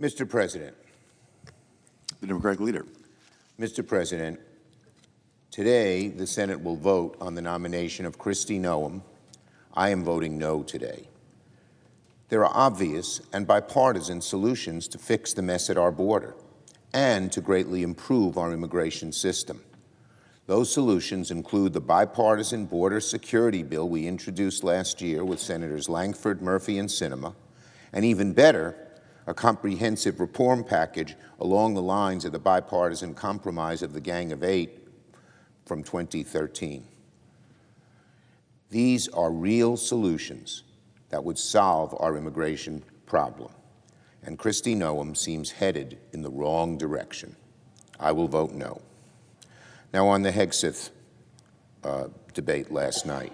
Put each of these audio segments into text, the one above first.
Mr. President. The Democratic leader. Mr. President, today the Senate will vote on the nomination of Kristi Noem. I am voting no today. There are obvious and bipartisan solutions to fix the mess at our border and to greatly improve our immigration system. Those solutions include the bipartisan border security bill we introduced last year with Senators Langford, Murphy, and Sinema, and even better, a comprehensive reform package along the lines of the bipartisan compromise of the Gang of Eight from 2013. These are real solutions that would solve our immigration problem, and Kristi Noem seems headed in the wrong direction. I will vote no. Now on the Hegseth debate last night.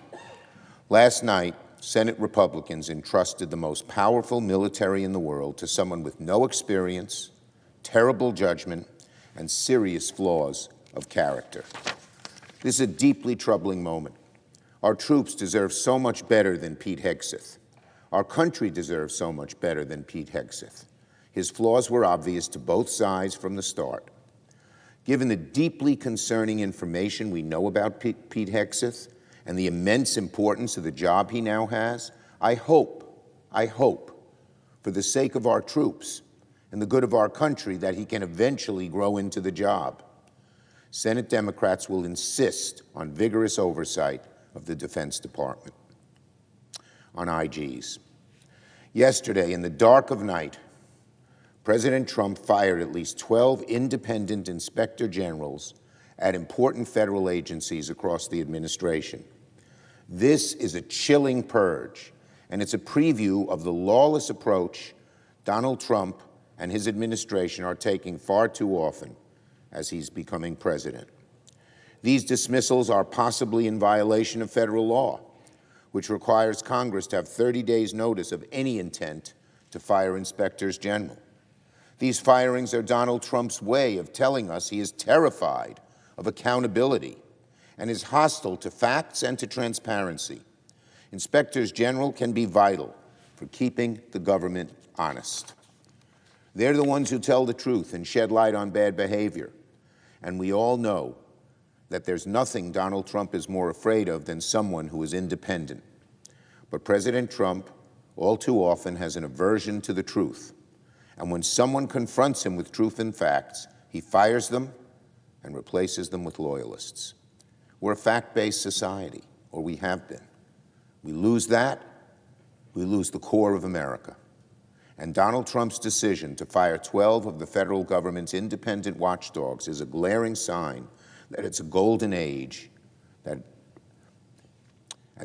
Last night, Senate Republicans entrusted the most powerful military in the world to someone with no experience, terrible judgment, and serious flaws of character. This is a deeply troubling moment. Our troops deserve so much better than Pete Hegseth. Our country deserves so much better than Pete Hegseth. His flaws were obvious to both sides from the start. Given the deeply concerning information we know about Pete Hegseth and the immense importance of the job he now has, I hope, for the sake of our troops and the good of our country, that he can eventually grow into the job. Senate Democrats will insist on vigorous oversight of the Defense Department. On IGs. Yesterday, in the dark of night, President Trump fired at least 12 independent inspector generals at important federal agencies across the administration. This is a chilling purge, and it's a preview of the lawless approach Donald Trump and his administration are taking far too often as he's becoming president. These dismissals are possibly in violation of federal law, which requires Congress to have 30 days' notice of any intent to fire inspectors general. These firings are Donald Trump's way of telling us he is terrified of accountability and is hostile to facts and to transparency. Inspectors general can be vital for keeping the government honest. They're the ones who tell the truth and shed light on bad behavior. And we all know that there's nothing Donald Trump is more afraid of than someone who is independent. But President Trump all too often has an aversion to the truth. And when someone confronts him with truth and facts, he fires them and replaces them with loyalists. We're a fact-based society, or we have been. We lose that, we lose the core of America. And Donald Trump's decision to fire 12 of the federal government's independent watchdogs is a glaring sign that it's a golden age. And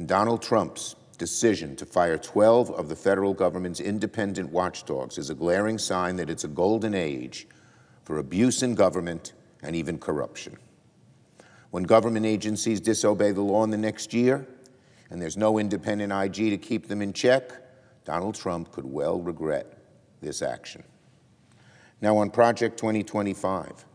Donald Trump's decision to fire 12 of the federal government's independent watchdogs is a glaring sign that it's a golden age for abuse in government and even corruption. When government agencies disobey the law in the next year, and there's no independent IG to keep them in check, Donald Trump could well regret this action. Now on Project 2025,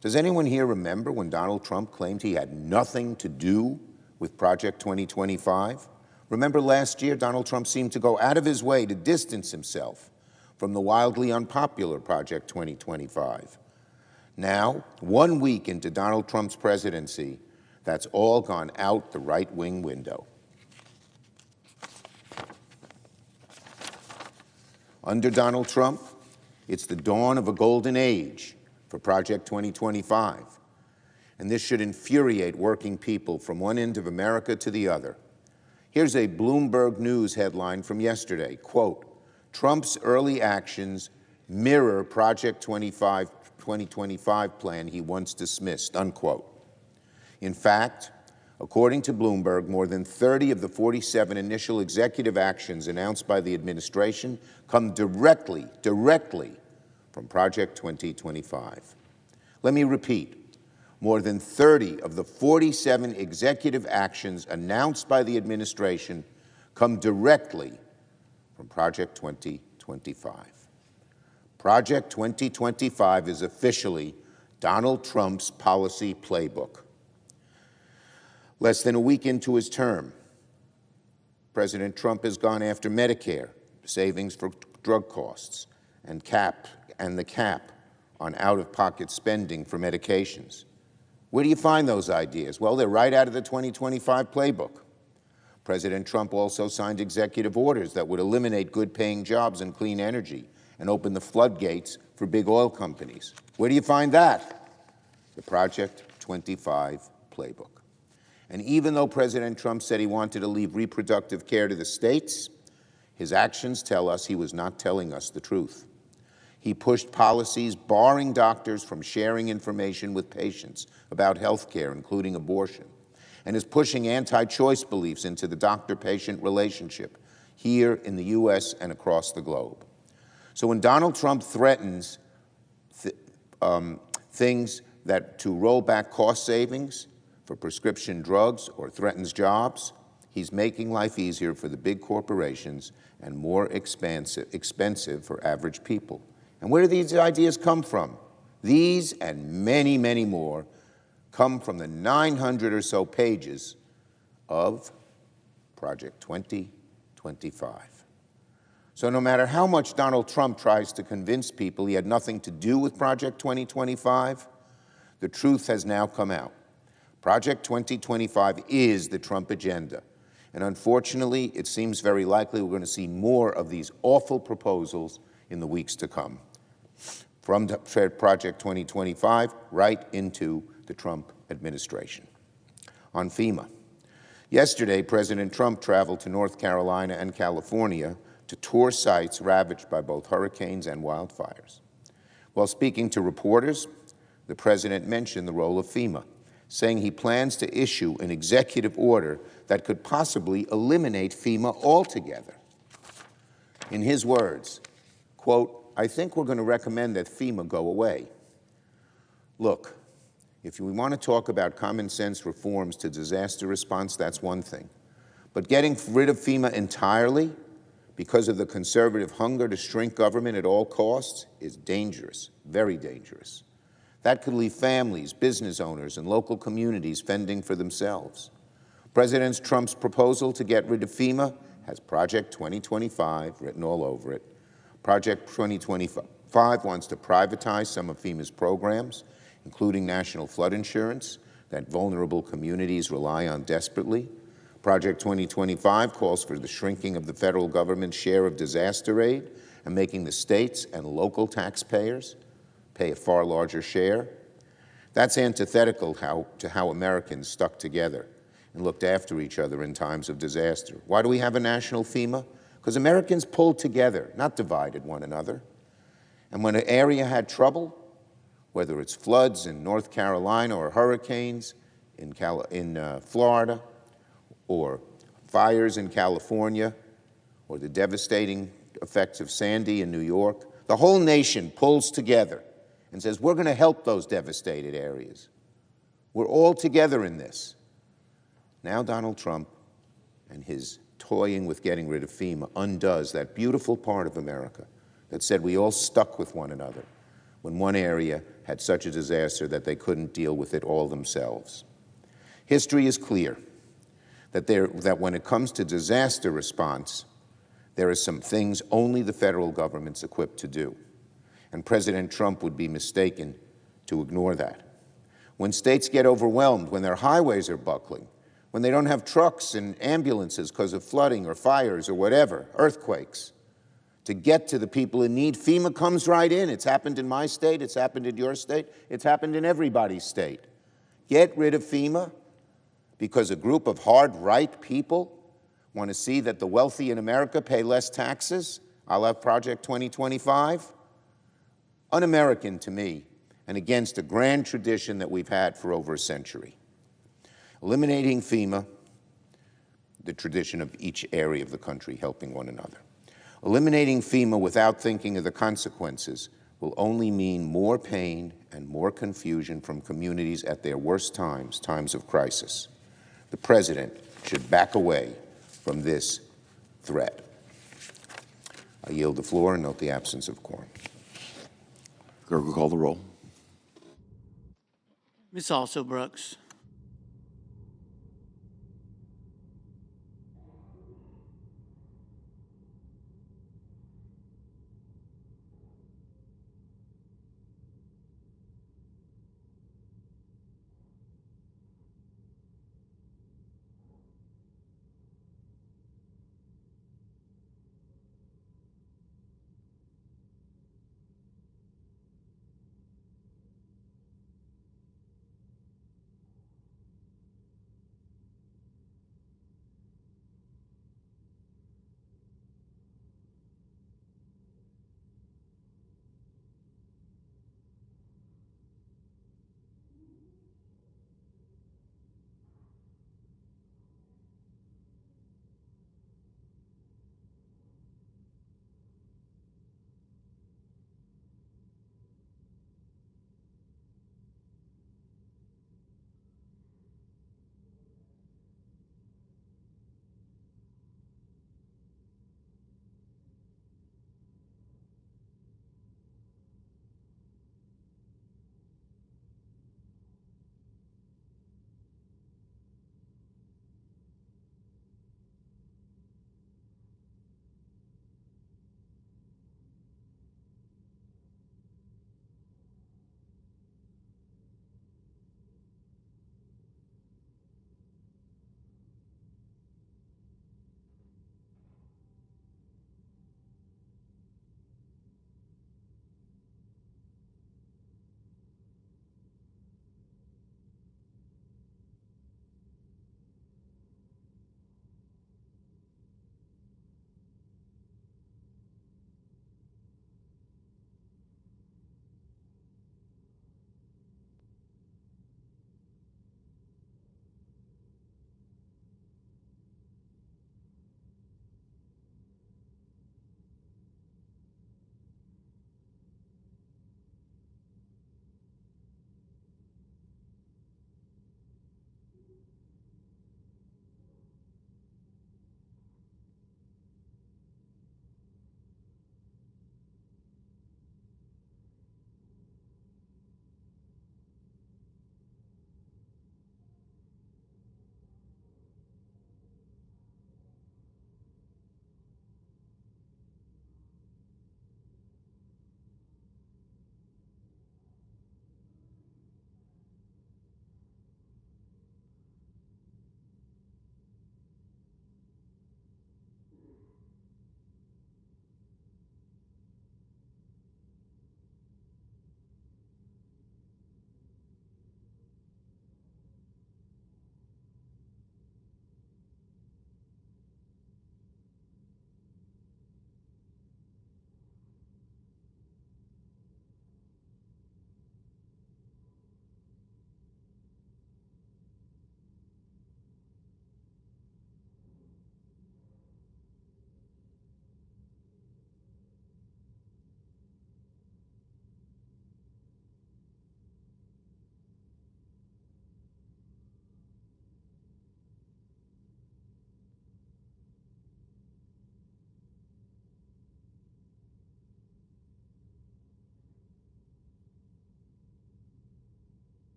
does anyone here remember when Donald Trump claimed he had nothing to do with Project 2025? Remember last year, Donald Trump seemed to go out of his way to distance himself from the wildly unpopular Project 2025. Now, 1 week into Donald Trump's presidency, that's all gone out the right-wing window. Under Donald Trump, it's the dawn of a golden age for Project 2025. And this should infuriate working people from one end of America to the other. Here's a Bloomberg News headline from yesterday, quote, Trump's early actions mirror Project 2025 plan he once dismissed, unquote. In fact, according to Bloomberg, more than 30 of the 47 initial executive actions announced by the administration come directly from Project 2025. Let me repeat. More than 30 of the 47 executive actions announced by the administration come directly from Project 2025. Project 2025 is officially Donald Trump's policy playbook. Less than a week into his term, President Trump has gone after Medicare, savings for drug costs, and the cap on out-of-pocket spending for medications. Where do you find those ideas? Well, they're right out of the 2025 playbook. President Trump also signed executive orders that would eliminate good-paying jobs in clean energy and open the floodgates for big oil companies. Where do you find that? The Project 25 playbook. And even though President Trump said he wanted to leave reproductive care to the states, his actions tell us he was not telling us the truth. He pushed policies barring doctors from sharing information with patients about health care, including abortion, and is pushing anti-choice beliefs into the doctor-patient relationship here in the U.S. and across the globe. So when Donald Trump threatens things that to roll back cost savings for prescription drugs or threatens jobs, he's making life easier for the big corporations and more expensive for average people. And where do these ideas come from? These and many, many more come from the 900 or so pages of Project 2025. So no matter how much Donald Trump tries to convince people he had nothing to do with Project 2025, the truth has now come out. Project 2025 is the Trump agenda. And unfortunately, it seems very likely we're going to see more of these awful proposals in the weeks to come. From Project 2025 right into the Trump administration. On FEMA. Yesterday, President Trump traveled to North Carolina and California to tour sites ravaged by both hurricanes and wildfires. While speaking to reporters, the president mentioned the role of FEMA, saying he plans to issue an executive order that could possibly eliminate FEMA altogether. In his words, quote, "I think we're going to recommend that FEMA go away." Look, if we want to talk about common sense reforms to disaster response, that's one thing. But getting rid of FEMA entirely because of the conservative hunger to shrink government at all costs is dangerous, very dangerous. That could leave families, business owners, and local communities fending for themselves. President Trump's proposal to get rid of FEMA has Project 2025 written all over it. Project 2025 wants to privatize some of FEMA's programs, including national flood insurance that vulnerable communities rely on desperately. Project 2025 calls for the shrinking of the federal government's share of disaster aid and making the states and local taxpayers pay a far larger share. That's antithetical to how Americans stuck together and looked after each other in times of disaster. Why do we have a national FEMA? Because Americans pulled together, not divided one another. And when an area had trouble, whether it's floods in North Carolina or hurricanes in Florida, or fires in California, or the devastating effects of Sandy in New York, the whole nation pulls together and says, we're going to help those devastated areas. We're all together in this. Now Donald Trump and his toying with getting rid of FEMA undoes that beautiful part of America that said we all stuck with one another when one area had such a disaster that they couldn't deal with it all themselves. History is clear that when it comes to disaster response, there are some things only the federal government's equipped to do. And President Trump would be mistaken to ignore that. When states get overwhelmed, when their highways are buckling, when they don't have trucks and ambulances because of flooding or fires or whatever, earthquakes, to get to the people in need, FEMA comes right in. It's happened in my state, it's happened in your state, it's happened in everybody's state. Get rid of FEMA because a group of hard-right people want to see that the wealthy in America pay less taxes, a la Project 2025? Un-American to me, and against a grand tradition that we've had for over a century. Eliminating FEMA, the tradition of each area of the country helping one another. Eliminating FEMA without thinking of the consequences will only mean more pain and more confusion from communities at their worst times, times of crisis. The President should back away from this threat. I yield the floor and note the absence of quorum. Clerk will call the roll. Ms. Also Brooks.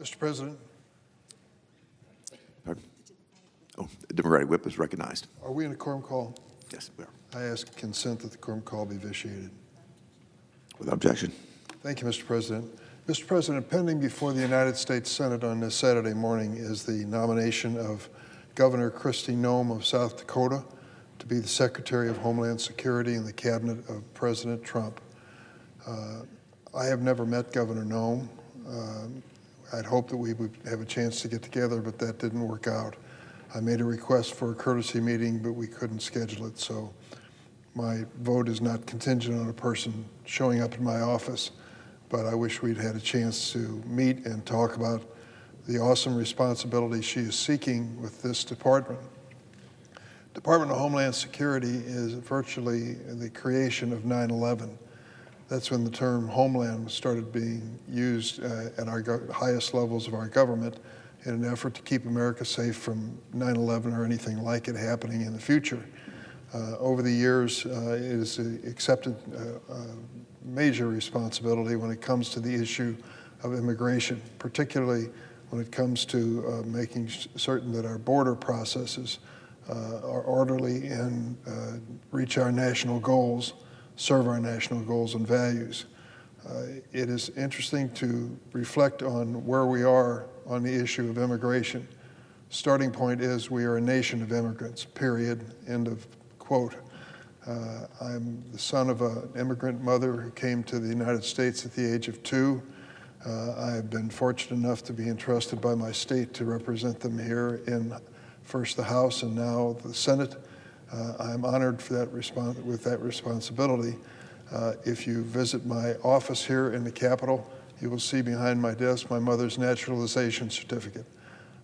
Mr. President, Pardon? Oh, the Democratic whip is recognized. are we in a quorum call? Yes, we are. I ask consent that the quorum call be vitiated. Without objection. Thank you, Mr. President. Mr. President, pending before the United States Senate on this Saturday morning is the nomination of Governor Kristi Noem of South Dakota to be the Secretary of Homeland Security in the cabinet of President Trump. I have never met Governor Noem. I'd hoped that we would have a chance to get together, but that didn't work out. I made a request for a courtesy meeting, but we couldn't schedule it, so my vote is not contingent on a person showing up in my office, but I wish we'd had a chance to meet and talk about the awesome responsibility she is seeking with this department. Department of Homeland Security is virtually the creation of 9/11. That's when the term homeland started being used at our highest levels of our government in an effort to keep America safe from 9/11 or anything like it happening in the future. Over the years, it has accepted major responsibility when it comes to the issue of immigration, particularly when it comes to making certain that our border processes are orderly and reach our national goals, serve our national goals and values. It is interesting to reflect on where we are on the issue of immigration. Starting point is we are a nation of immigrants, period, end of quote. I'm the son of an immigrant mother who came to the United States at the age of 2. I've been fortunate enough to be entrusted by my state to represent them here in first the House and now the Senate. I'm honored for that with that responsibility. If you visit my office here in the Capitol, you will see behind my desk my mother's naturalization certificate.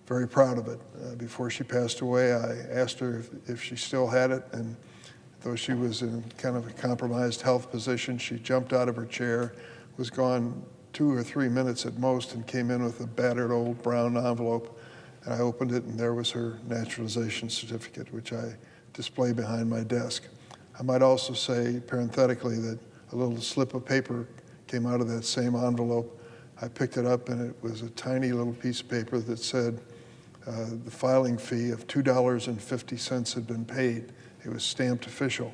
Very proud of it. Before she passed away, I asked her if she still had it, and though she was in kind of a compromised health position, she jumped out of her chair, was gone 2 or 3 minutes at most, and came in with a battered old brown envelope. And I opened it, and there was her naturalization certificate, which I display behind my desk. I might also say, parenthetically, that a little slip of paper came out of that same envelope. I picked it up, and it was a tiny little piece of paper that said the filing fee of $2.50 had been paid. It was stamped official.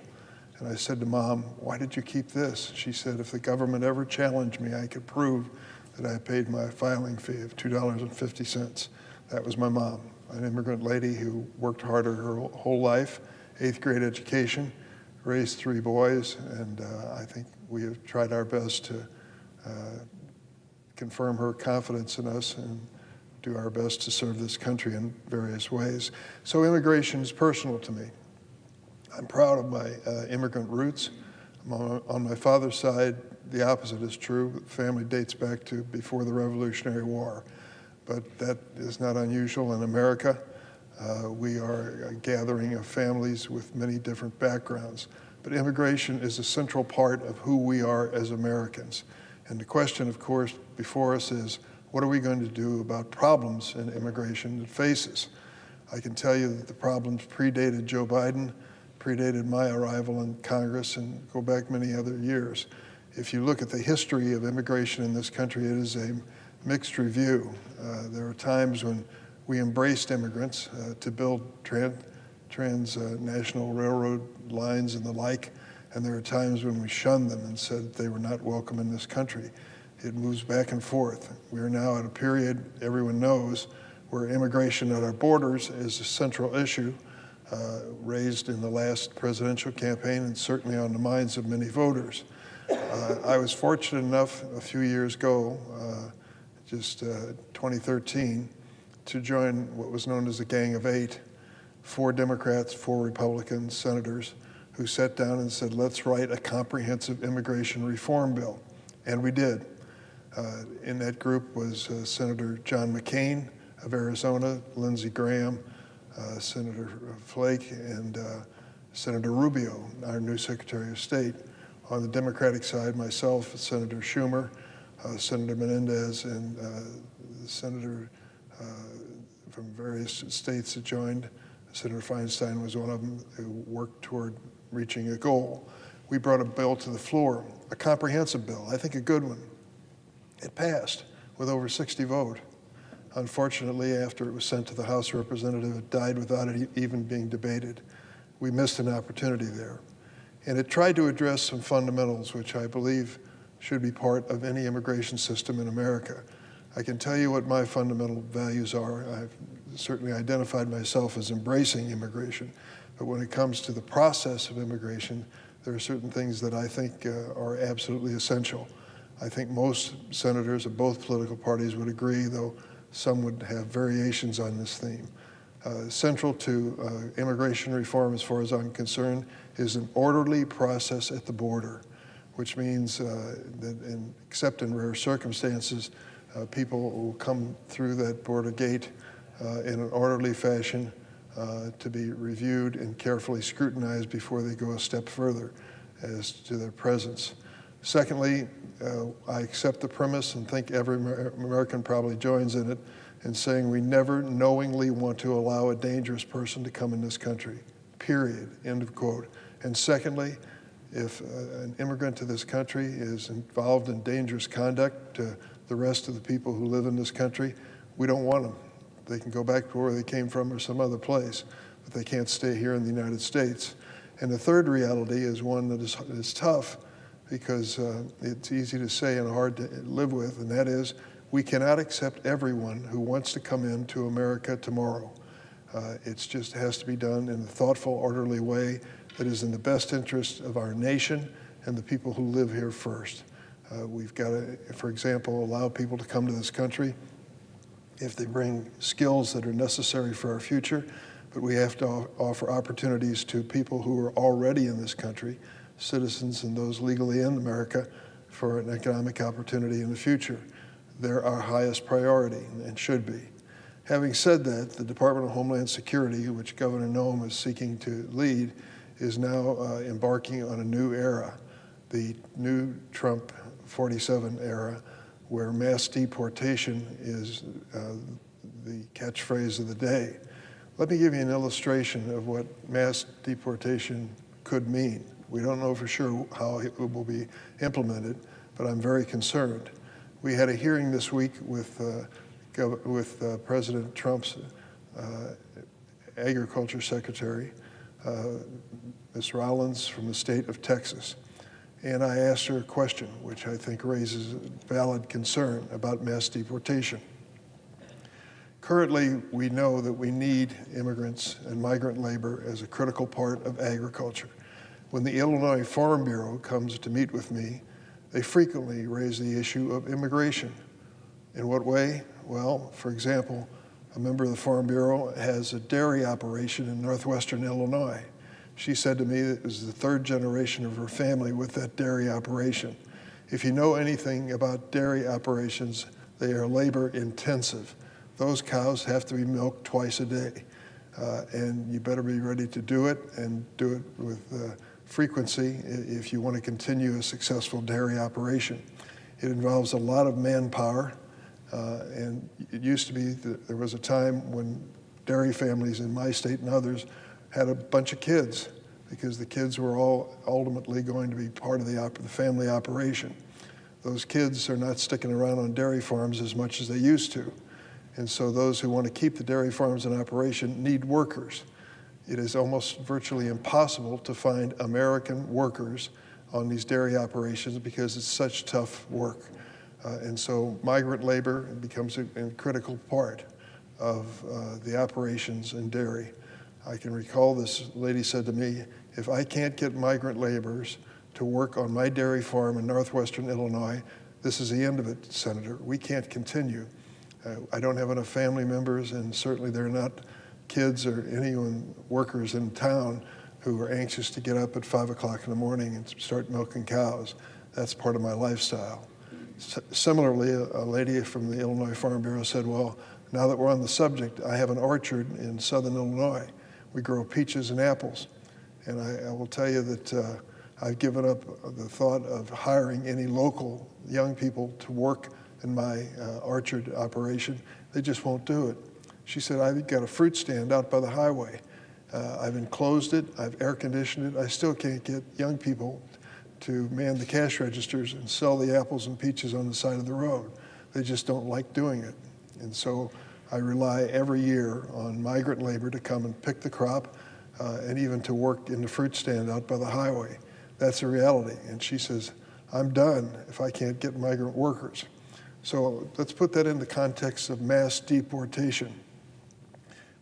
And I said to Mom, "Why did you keep this?" She said, "If the government ever challenged me, I could prove that I paid my filing fee of $2.50. That was my mom, an immigrant lady who worked harder her whole life, 8th grade education, raised 3 boys, and I think we have tried our best to confirm her confidence in us and do our best to serve this country in various ways. So immigration is personal to me. I'm proud of my immigrant roots. On my father's side, the opposite is true. The family dates back to before the Revolutionary War, but that is not unusual in America. We are a gathering of families with many different backgrounds, but immigration is a central part of who we are as Americans. And the question, of course, before us is, what are we going to do about problems in immigration that faces? I can tell you that the problems predated Joe Biden, predated my arrival in Congress, and go back many other years. If you look at the history of immigration in this country, it is a mixed review. There are times when we embraced immigrants to build transnational railroad lines and the like, and there are times when we shunned them and said they were not welcome in this country. It moves back and forth. We are now at a period, everyone knows, where immigration at our borders is a central issue, raised in the last presidential campaign and certainly on the minds of many voters. I was fortunate enough a few years ago, 2013, to join what was known as a Gang of 8, 4 Democrats, 4 Republican senators who sat down and said, let's write a comprehensive immigration reform bill. And we did. In that group was Senator John McCain of Arizona, Lindsey Graham, Senator Flake, and Senator Rubio, our new Secretary of State. On the Democratic side, myself, Senator Schumer, Senator Menendez, and Senator from various states that joined. Senator Feinstein was one of them who worked toward reaching a goal. We brought a bill to the floor, a comprehensive bill, I think a good one. It passed with over 60 votes. Unfortunately, after it was sent to the House of Representatives, it died without it even being debated. We missed an opportunity there. And it tried to address some fundamentals, which I believe should be part of any immigration system in America. I can tell you what my fundamental values are. I've certainly identified myself as embracing immigration, but when it comes to the process of immigration, there are certain things that I think are absolutely essential. I think most senators of both political parties would agree, though some would have variations on this theme. Central to immigration reform, as far as I'm concerned, is an orderly process at the border, which means that except in rare circumstances, people will come through that border gate in an orderly fashion to be reviewed and carefully scrutinized before they go a step further as to their presence. Secondly, I accept the premise, and think every American probably joins in it, in saying we never knowingly want to allow a dangerous person to come in this country, period, end of quote. And secondly, if an immigrant to this country is involved in dangerous conduct to the rest of the people who live in this country, we don't want them. They can go back to where they came from or some other place, but they can't stay here in the United States. And the third reality is one that is tough, because it's easy to say and hard to live with, and that is we cannot accept everyone who wants to come into America tomorrow. It just has to be done in a thoughtful, orderly way that is in the best interest of our nation and the people who live here first. We've got to, for example, allow people to come to this country if they bring skills that are necessary for our future, but we have to offer opportunities to people who are already in this country, citizens and those legally in America, for an economic opportunity in the future. They're our highest priority and should be. Having said that, the Department of Homeland Security, which Governor Noem is seeking to lead, is now embarking on a new era, the new Trump 47 era, where mass deportation is the catchphrase of the day. Let me give you an illustration of what mass deportation could mean. We don't know for sure how it will be implemented, but I'm very concerned. We had a hearing this week with President Trump's Agriculture Secretary, Ms. Rollins from the state of Texas. And I asked her a question, which I think raises valid concern about mass deportation. Currently, we know that we need immigrants and migrant labor as a critical part of agriculture. When the Illinois Farm Bureau comes to meet with me, they frequently raise the issue of immigration. In what way? Well, for example, a member of the Farm Bureau has a dairy operation in northwestern Illinois. She said to me that it was the third generation of her family with that dairy operation. If you know anything about dairy operations, they are labor intensive. Those cows have to be milked twice a day, and you better be ready to do it, and do it with frequency if you want to continue a successful dairy operation. It involves a lot of manpower, and it used to be that there was a time when dairy families in my state and others had a bunch of kids, because the kids were all ultimately going to be part of the family operation. Those kids are not sticking around on dairy farms as much as they used to. And so those who want to keep the dairy farms in operation need workers. It is almost virtually impossible to find American workers on these dairy operations because it's such tough work. And so migrant labor becomes a critical part of the operations in dairy. I can recall this lady said to me, if I can't get migrant laborers to work on my dairy farm in northwestern Illinois, this is the end of it, Senator. We can't continue. I don't have enough family members, and certainly there are not kids or anyone, workers in town, who are anxious to get up at 5 o'clock in the morning and start milking cows. That's part of my lifestyle. Similarly, a lady from the Illinois Farm Bureau said, well, now that we're on the subject, I have an orchard in southern Illinois. We grow peaches and apples. And I will tell you that I've given up the thought of hiring any local young people to work in my orchard operation. They just won't do it. She said, I've got a fruit stand out by the highway. I've enclosed it, I've air conditioned it. I still can't get young people to man the cash registers and sell the apples and peaches on the side of the road. They just don't like doing it. And so I rely every year on migrant labor to come and pick the crop and even to work in the fruit stand out by the highway. That's a reality. And she says, I'm done if I can't get migrant workers. So let's put that in the context of mass deportation.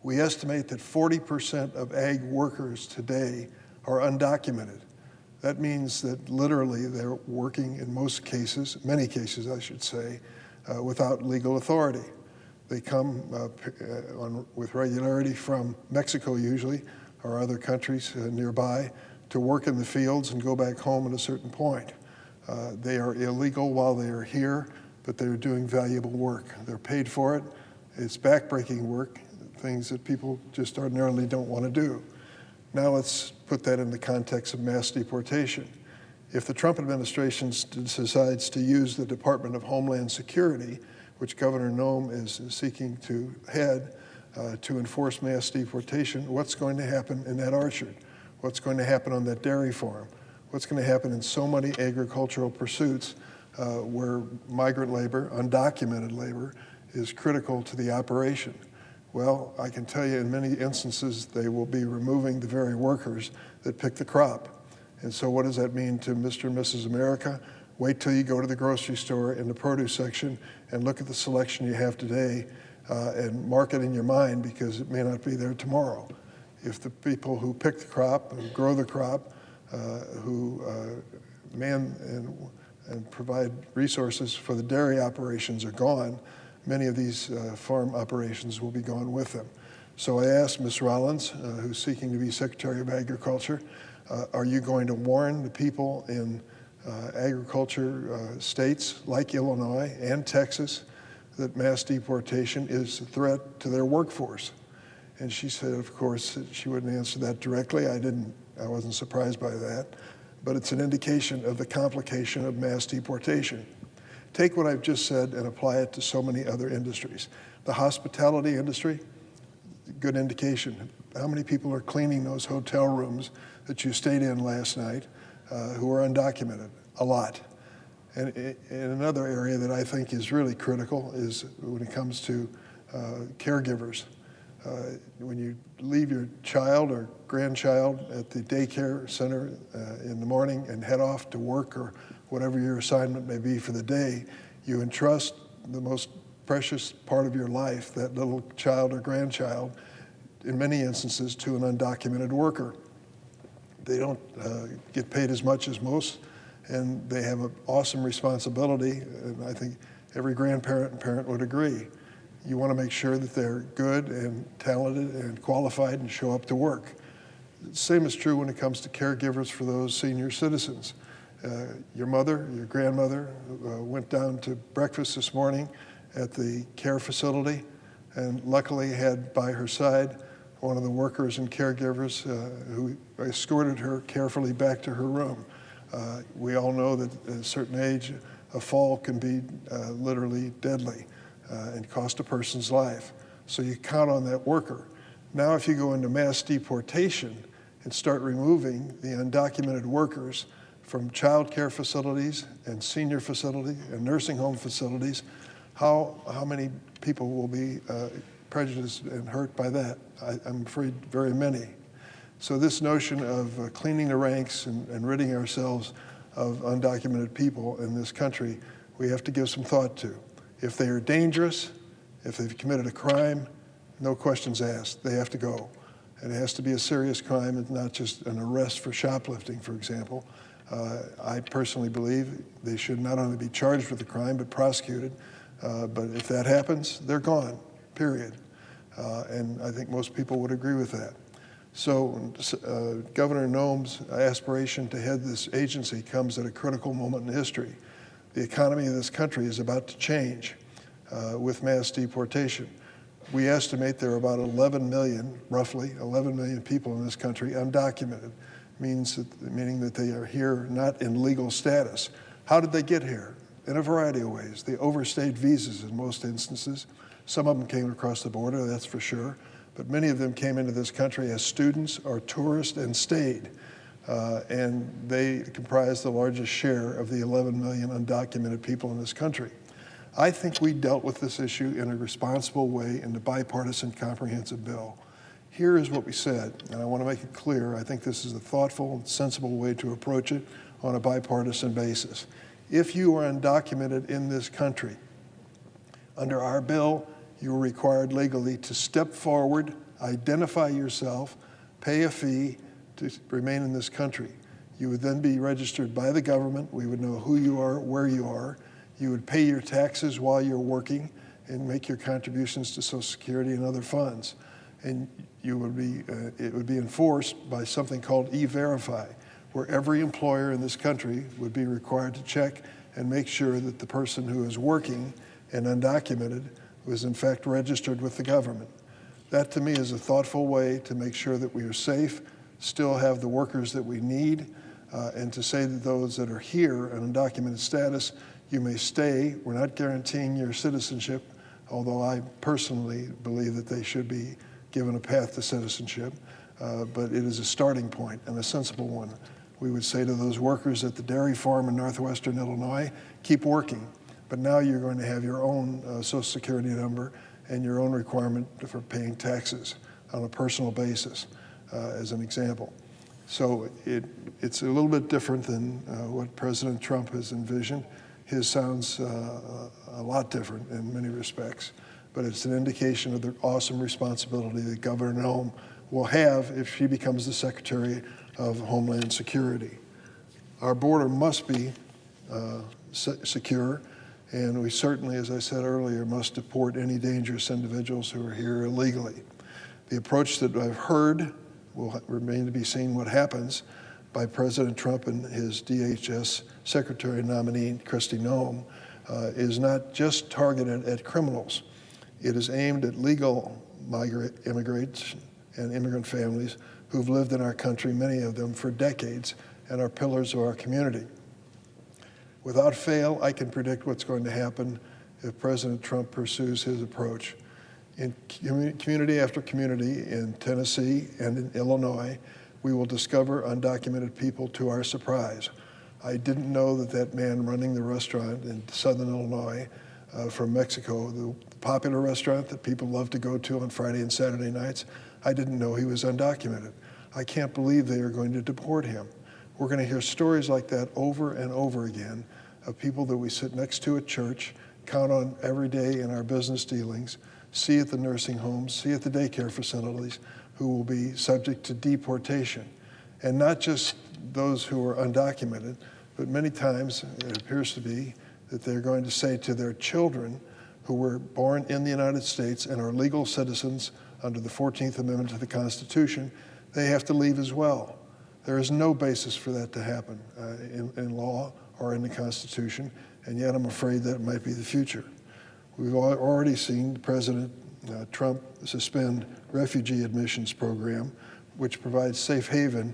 We estimate that 40% of ag workers today are undocumented. That means that literally they're working in most cases, many cases I should say, without legal authority. They come with regularity from Mexico usually, or other countries nearby, to work in the fields and go back home at a certain point. They are illegal while they are here, but they're doing valuable work. They're paid for it. It's backbreaking work, things that people just ordinarily don't want to do. Now let's put that in the context of mass deportation. If the Trump administration decides to use the Department of Homeland Security, which Governor Noem is seeking to head, to enforce mass deportation, what's going to happen in that orchard? What's going to happen on that dairy farm? What's going to happen in so many agricultural pursuits where migrant labor, undocumented labor, is critical to the operation? Well, I can tell you in many instances they will be removing the very workers that pick the crop. And so what does that mean to Mr. and Mrs. America? Wait till you go to the grocery store in the produce section and look at the selection you have today and mark it in your mind because it may not be there tomorrow. If the people who pick the crop and grow the crop, who man and provide resources for the dairy operations are gone, many of these farm operations will be gone with them. So I asked Ms. Rollins, who's seeking to be Secretary of Agriculture, are you going to warn the people in agriculture states like Illinois and Texas that mass deportation is a threat to their workforce? And she said, of course, she wouldn't answer that directly. I wasn't surprised by that. But it's an indication of the complication of mass deportation. Take what I've just said and apply it to so many other industries. The hospitality industry, good indication. How many people are cleaning those hotel rooms that you stayed in last night who are undocumented? A lot. And in another area that I think is really critical is when it comes to caregivers. When you leave your child or grandchild at the daycare center in the morning and head off to work or whatever your assignment may be for the day, you entrust the most precious part of your life, that little child or grandchild, in many instances to an undocumented worker. They don't get paid as much as most, and they have an awesome responsibility, and I think every grandparent and parent would agree. You want to make sure that they're good and talented and qualified and show up to work. The same is true when it comes to caregivers for those senior citizens. Your mother, your grandmother went down to breakfast this morning at the care facility and luckily had by her side one of the workers and caregivers who escorted her carefully back to her room. We all know that at a certain age, a fall can be literally deadly and cost a person's life. So you count on that worker. Now if you go into mass deportation and start removing the undocumented workers from child care facilities and senior facilities and nursing home facilities, how many people will be prejudiced and hurt by that? I'm afraid very many. So this notion of cleaning the ranks and ridding ourselves of undocumented people in this country, we have to give some thought to. If they are dangerous, if they've committed a crime, no questions asked, they have to go. And it has to be a serious crime and not just an arrest for shoplifting, for example. I personally believe they should not only be charged with the crime, but prosecuted. But if that happens, they're gone, period. And I think most people would agree with that. So Governor Noem's aspiration to head this agency comes at a critical moment in history. The economy of this country is about to change with mass deportation. We estimate there are about 11 million, roughly 11 million people in this country undocumented, meaning that they are here not in legal status. How did they get here? In a variety of ways. They overstayed visas in most instances. Some of them came across the border, that's for sure, but many of them came into this country as students or tourists and stayed. And they comprise the largest share of the 11 million undocumented people in this country. I think we dealt with this issue in a responsible way in the bipartisan comprehensive bill. Here is what we said, and I want to make it clear. I think this is a thoughtful and sensible way to approach it on a bipartisan basis. If you are undocumented in this country, under our bill, you are required legally to step forward, identify yourself, pay a fee to remain in this country. You would then be registered by the government. We would know who you are, where you are. You would pay your taxes while you're working and make your contributions to Social Security and other funds. And you would be, it would be enforced by something called E-Verify, where every employer in this country would be required to check and make sure that the person who is working and undocumented was in fact registered with the government. That to me is a thoughtful way to make sure that we are safe, still have the workers that we need, and to say to those that are here on undocumented status, you may stay. We're not guaranteeing your citizenship, although I personally believe that they should be given a path to citizenship, but it is a starting point and a sensible one. We would say to those workers at the dairy farm in northwestern Illinois, keep working, but now you're going to have your own Social Security number and your own requirement for paying taxes on a personal basis, as an example. So it's a little bit different than what President Trump has envisioned. His sounds a lot different in many respects, but it's an indication of the awesome responsibility that Governor Nome will have if she becomes the Secretary of Homeland Security. Our border must be secure, and we certainly, as I said earlier, must deport any dangerous individuals who are here illegally. The approach that I've heard will remain to be seen what happens by President Trump and his DHS Secretary nominee, Kristi Noem, is not just targeted at criminals. It is aimed at legal immigrants and immigrant families who've lived in our country, many of them for decades, and are pillars of our community. Without fail, I can predict what's going to happen if President Trump pursues his approach. In community after community in Tennessee and in Illinois, we will discover undocumented people to our surprise. I didn't know that that man running the restaurant in southern Illinois from Mexico, the popular restaurant that people love to go to on Friday and Saturday nights, I didn't know he was undocumented. I can't believe they are going to deport him. We're going to hear stories like that over and over again of people that we sit next to at church, count on every day in our business dealings, see at the nursing homes, see at the daycare facilities, who will be subject to deportation. And not just those who are undocumented, but many times it appears to be that they're going to say to their children who were born in the United States and are legal citizens under the 14th Amendment to the Constitution, they have to leave as well. There is no basis for that to happen in law or in the Constitution, and yet I'm afraid that it might be the future. We've already seen President Trump suspend refugee admissions program, which provides safe haven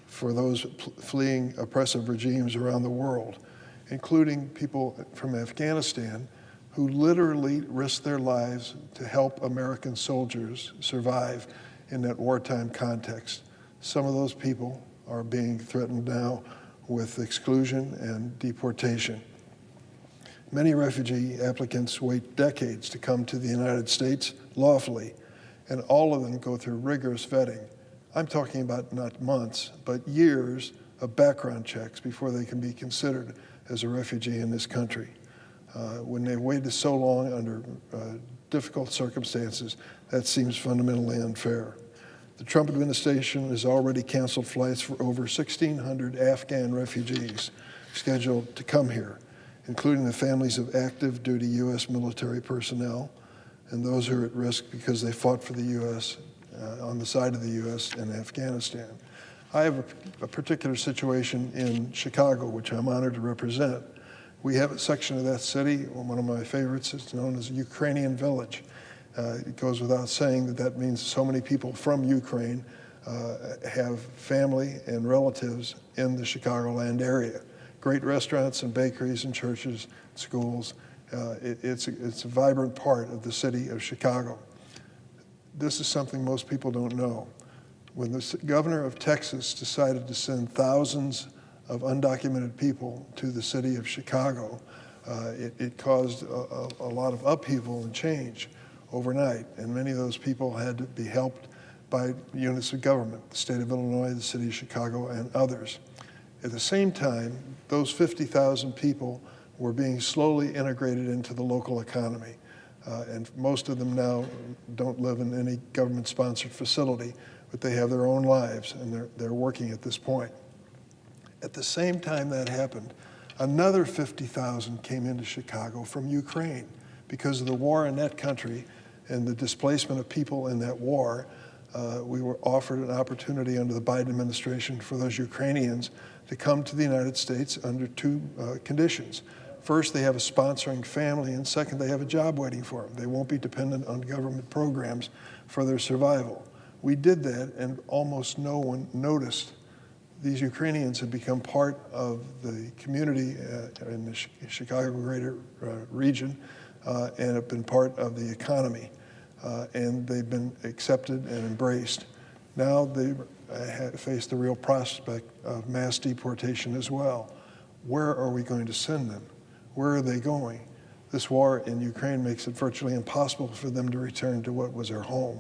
for those fleeing oppressive regimes around the world, including people from Afghanistan who literally risked their lives to help American soldiers survive in that wartime context. Some of those people are being threatened now with exclusion and deportation. Many refugee applicants wait decades to come to the United States lawfully, and all of them go through rigorous vetting. I'm talking about not months, but years of background checks before they can be considered as a refugee in this country. When they've waited so long under difficult circumstances, that seems fundamentally unfair. The Trump administration has already canceled flights for over 1,600 Afghan refugees scheduled to come here, including the families of active duty U.S. military personnel and those who are at risk because they fought for the U.S. On the side of the U.S. in Afghanistan. I have a particular situation in Chicago, which I'm honored to represent. We have a section of that city, one of my favorites, it's known as Ukrainian Village. It goes without saying that that means so many people from Ukraine have family and relatives in the Chicagoland area. Great restaurants and bakeries and churches, schools. It's a vibrant part of the city of Chicago. This is something most people don't know. When the governor of Texas decided to send thousands of undocumented people to the city of Chicago, It caused a lot of upheaval and change overnight, and many of those people had to be helped by units of government, the state of Illinois, the city of Chicago, and others. At the same time, those 50,000 people were being slowly integrated into the local economy. And most of them now don't live in any government-sponsored facility, but they have their own lives, and they're working at this point. At the same time that happened, another 50,000 came into Chicago from Ukraine. Because of the war in that country and the displacement of people in that war, we were offered an opportunity under the Biden administration for those Ukrainians to come to the United States under two conditions. First, they have a sponsoring family, and second, they have a job waiting for them. They won't be dependent on government programs for their survival. We did that, and almost no one noticed. These Ukrainians have become part of the community in the Chicago greater region and have been part of the economy. And they've been accepted and embraced. Now they face the real prospect of mass deportation as well. Where are we going to send them? Where are they going? This war in Ukraine makes it virtually impossible for them to return to what was their home.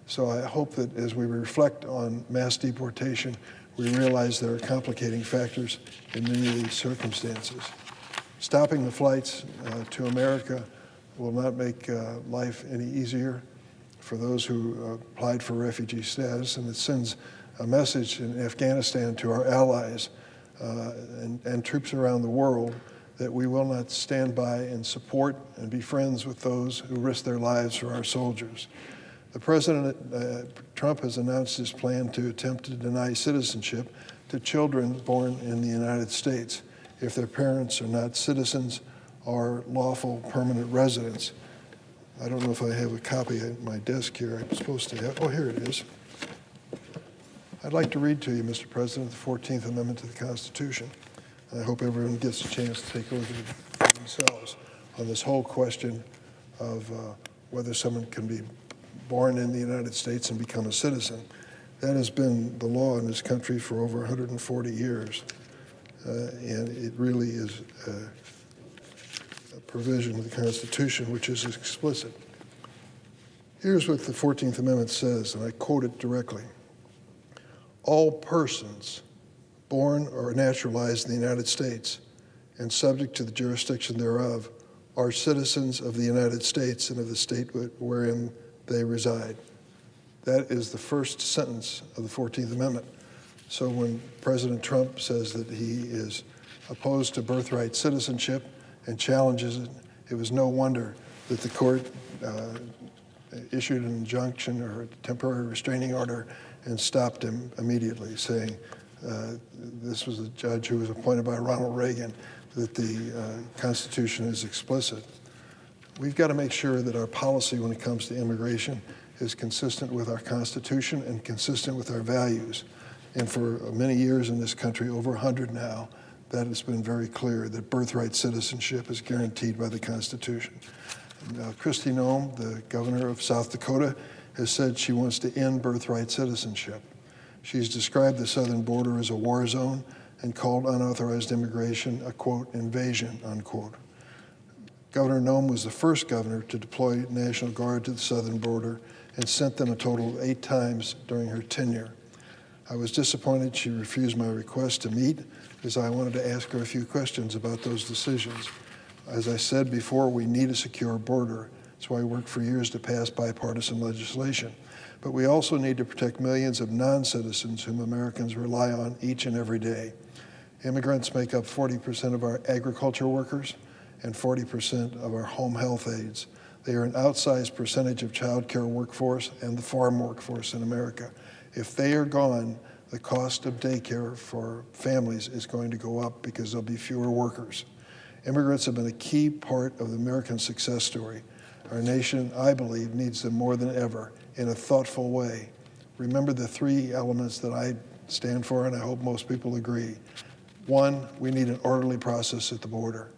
So I hope that as we reflect on mass deportation, we realize there are complicating factors in many of these circumstances. Stopping the flights to America will not make life any easier for those who applied for refugee status, and it sends a message in Afghanistan to our allies and troops around the world that we will not stand by and support and be friends with those who risk their lives for our soldiers. The President Trump has announced his plan to attempt to deny citizenship to children born in the United States if their parents are not citizens or lawful permanent residents. I don't know if I have a copy at my desk here. I'm supposed to have, oh, here it is. I'd like to read to you, Mr. President, the 14th Amendment to the Constitution. I hope everyone gets a chance to take a look at it for themselves on this whole question of whether someone can be born in the United States and become a citizen. That has been the law in this country for over 140 years, and it really is a provision of the Constitution which is explicit. Here's what the 14th Amendment says, and I quote it directly. All persons born or naturalized in the United States and subject to the jurisdiction thereof are citizens of the United States and of the state wherein they reside. That is the first sentence of the 14th Amendment. So when President Trump says that he is opposed to birthright citizenship and challenges it, it was no wonder that the court issued an injunction or a temporary restraining order and stopped him immediately, saying this was a judge who was appointed by Ronald Reagan, that the Constitution is explicit. We've got to make sure that our policy when it comes to immigration is consistent with our Constitution and consistent with our values. And for many years in this country, over 100 now, that has been very clear that birthright citizenship is guaranteed by the Constitution. Kristi Noem, the governor of South Dakota, has said she wants to end birthright citizenship. She's described the southern border as a war zone and called unauthorized immigration a, quote, invasion, unquote. Governor Noem was the first governor to deploy National Guard to the southern border and sent them a total of 8 times during her tenure. I was disappointed she refused my request to meet, as I wanted to ask her a few questions about those decisions. As I said before, we need a secure border. That's why I worked for years to pass bipartisan legislation. But we also need to protect millions of non-citizens whom Americans rely on each and every day. Immigrants make up 40% of our agriculture workers and 40% of our home health aides. They are an outsized percentage of child care workforce and the farm workforce in America. If they are gone, the cost of daycare for families is going to go up because there'll be fewer workers. Immigrants have been a key part of the American success story. Our nation, I believe, needs them more than ever in a thoughtful way. Remember the 3 elements that I stand for, and I hope most people agree. 1, we need an orderly process at the border.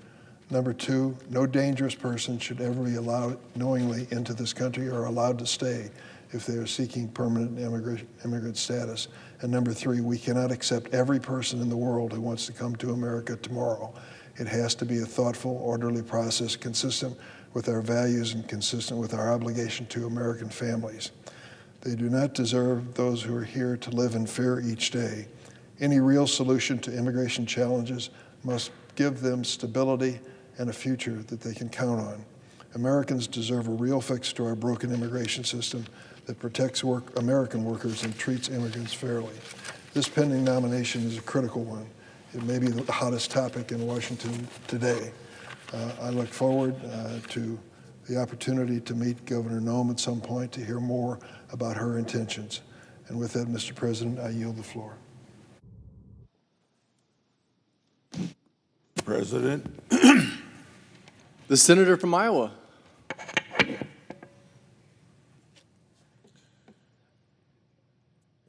Number 2, no dangerous person should ever be allowed knowingly into this country or allowed to stay if they are seeking permanent immigrant status. And number 3, we cannot accept every person in the world who wants to come to America tomorrow. It has to be a thoughtful, orderly process consistent with our values and consistent with our obligation to American families. They do not deserve those who are here to live in fear each day. Any real solution to immigration challenges must give them stability and a future that they can count on. Americans deserve a real fix to our broken immigration system that protects American workers and treats immigrants fairly. This pending nomination is a critical one. It may be the hottest topic in Washington today. I look forward to the opportunity to meet Governor Noem at some point to hear more about her intentions. And with that, Mr. President, I yield the floor. President. The senator from Iowa.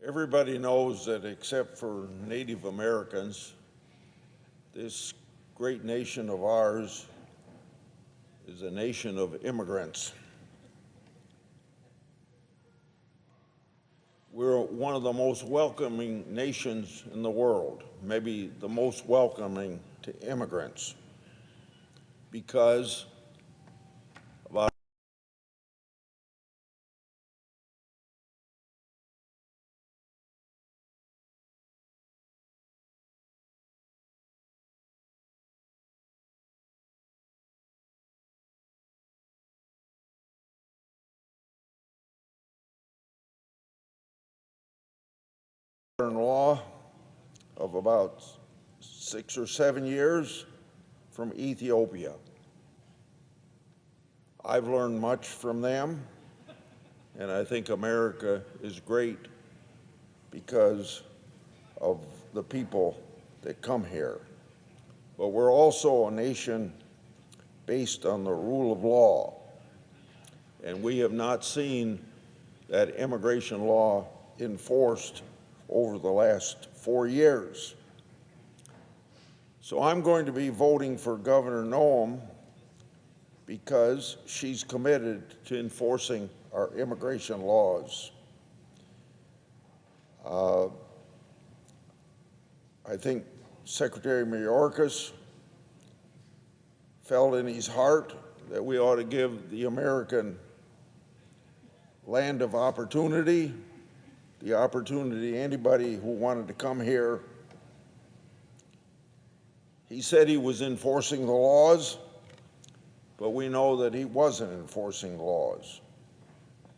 Everybody knows that except for Native Americans, this great nation of ours is a nation of immigrants. We're one of the most welcoming nations in the world, maybe the most welcoming to immigrants, because about law of about 6 or 7 years from Ethiopia. I've learned much from them, and I think America is great because of the people that come here. But we're also a nation based on the rule of law, and we have not seen that immigration law enforced over the last 4 years. So I'm going to be voting for Governor Noem because she's committed to enforcing our immigration laws. I think Secretary Mayorkas felt in his heart that we ought to give the American land of opportunity, the opportunity anybody who wanted to come here. He said he was enforcing the laws, but we know that he wasn't enforcing laws,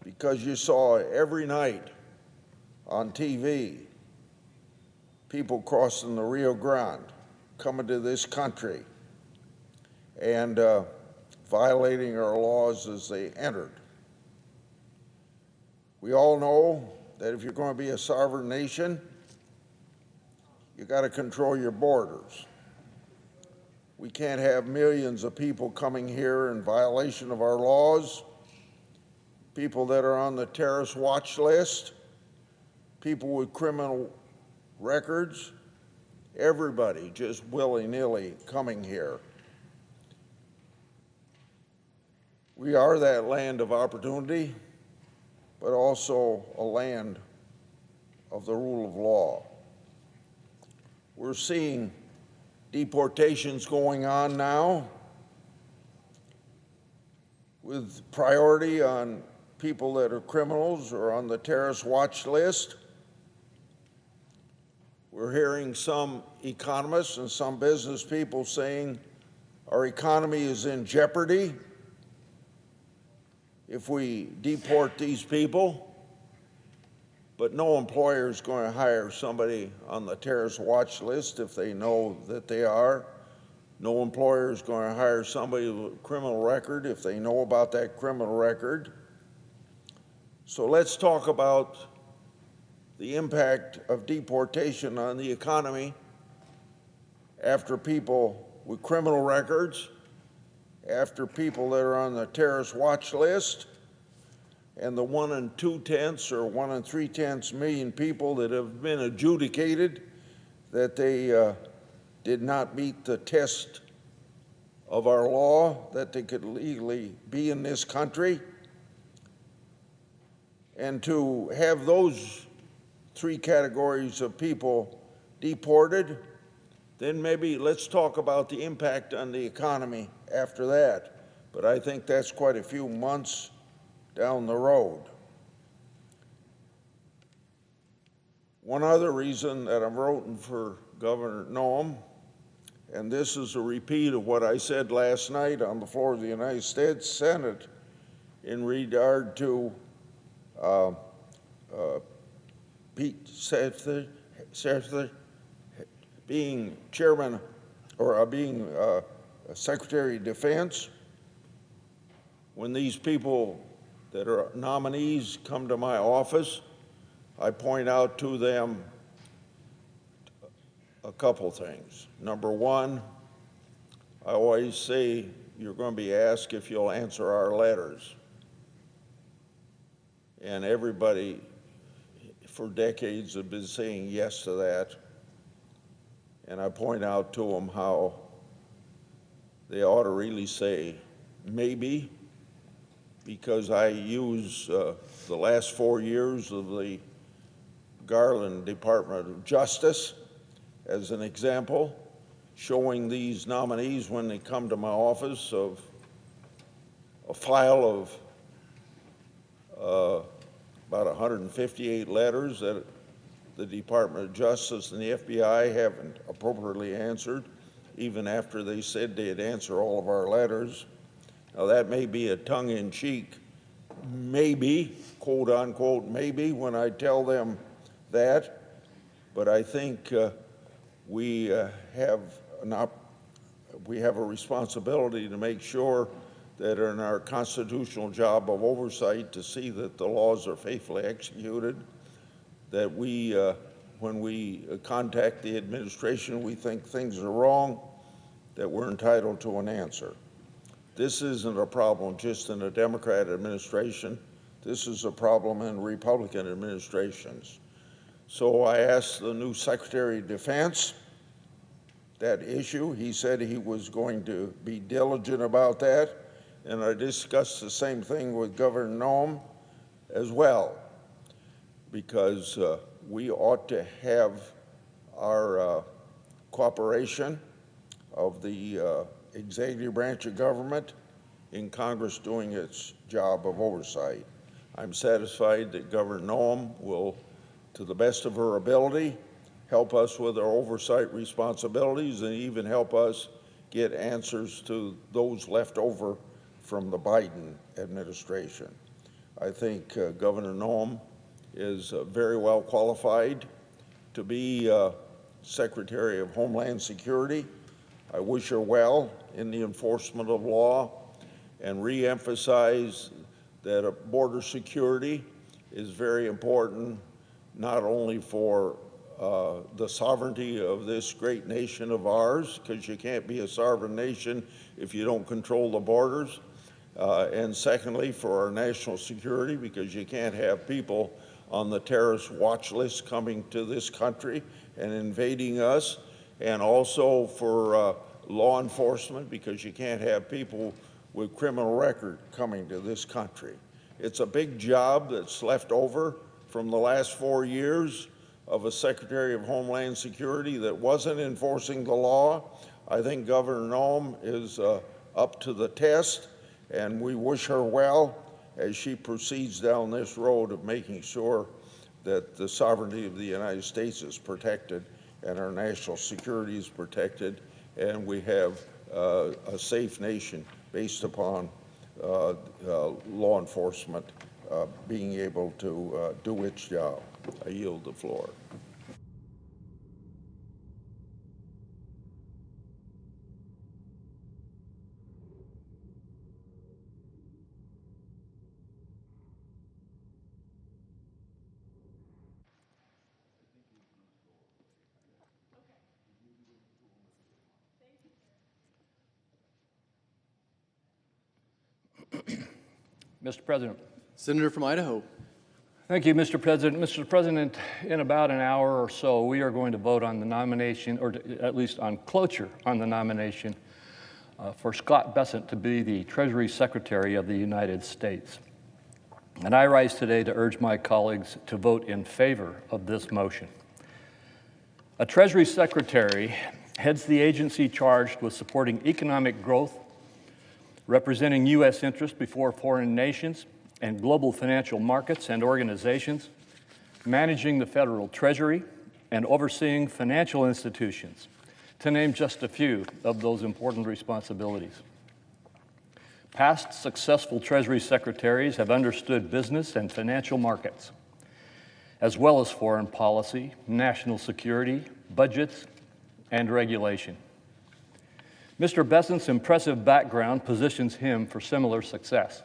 because you saw every night on TV people crossing the Rio Grande, coming to this country and violating our laws as they entered. We all know that if you're going to be a sovereign nation, you got to control your borders. We can't have millions of people coming here in violation of our laws, people that are on the terrorist watch list, people with criminal records, everybody just willy-nilly coming here. We are that land of opportunity, but also a land of the rule of law. We're seeing deportations going on now with priority on people that are criminals or on the terrorist watch list. We're hearing some economists and some business people saying our economy is in jeopardy if we deport these people, but no employer is going to hire somebody on the terrorist watch list if they know that they are. No employer is going to hire somebody with a criminal record if they know about that criminal record. So let's talk about the impact of deportation on the economy after people with criminal records, after people that are on the terrorist watch list, and the 1 2/10 or 1 3/10 million people that have been adjudicated that they did not meet the test of our law that they could legally be in this country. And to have those 3 categories of people deported, then maybe let's talk about the impact on the economy after that. But I think that's quite a few months down the road. One other reason that I'm voting for Governor Noem, and this is a repeat of what I said last night on the floor of the United States Senate in regard to Pete Sefter being chairman or being Secretary of Defense. When these people that are nominees come to my office, I point out to them a couple things. Number one, I always say you're going to be asked if you'll answer our letters. And everybody for decades have been saying yes to that. And I point out to them how they ought to really say maybe, because I use the last 4 years of the Garland Department of Justice as an example, showing these nominees when they come to my office of a file of about 158 letters that the Department of Justice and the FBI haven't appropriately answered, even after they said they'd answer all of our letters. Now, that may be a tongue-in-cheek maybe, quote unquote, maybe, when I tell them that, but I think we have a responsibility to make sure that in our constitutional job of oversight to see that the laws are faithfully executed, that we, when we contact the administration, we think things are wrong, that we're entitled to an answer. This isn't a problem just in a Democrat administration. This is a problem in Republican administrations. So I asked the new Secretary of Defense that issue. He said he was going to be diligent about that, and I discussed the same thing with Governor Noem as well, because we ought to have our cooperation of the executive branch of government in Congress doing its job of oversight. I'm satisfied that Governor Noem will, to the best of her ability, help us with our oversight responsibilities and even help us get answers to those left over from the Biden administration. I think Governor Noem is very well qualified to be Secretary of Homeland Security. I wish her well in the enforcement of law and re-emphasize that border security is very important, not only for the sovereignty of this great nation of ours, because you can't be a sovereign nation if you don't control the borders, and secondly, for our national security, because you can't have people on the terrorist watch list coming to this country and invading us, and also for law enforcement, because you can't have people with criminal record coming to this country. It's a big job that's left over from the last 4 years of a Secretary of Homeland Security that wasn't enforcing the law. I think Governor Noem is up to the test, and we wish her well as she proceeds down this road of making sure that the sovereignty of the United States is protected and our national security is protected, and we have a safe nation based upon law enforcement being able to do its job. I yield the floor. Mr. President. Senator from Idaho. Thank you, Mr. President. Mr. President, in about an hour or so, we are going to vote on the nomination, or at least on cloture on the nomination for Scott Bessent to be the Treasury Secretary of the United States. And I rise today to urge my colleagues to vote in favor of this motion. A Treasury Secretary heads the agency charged with supporting economic growth, representing U.S. interests before foreign nations and global financial markets and organizations, managing the federal Treasury, and overseeing financial institutions, to name just a few of those important responsibilities. Past successful Treasury secretaries have understood business and financial markets, as well as foreign policy, national security, budgets, and regulation. Mr. Bessent's impressive background positions him for similar success.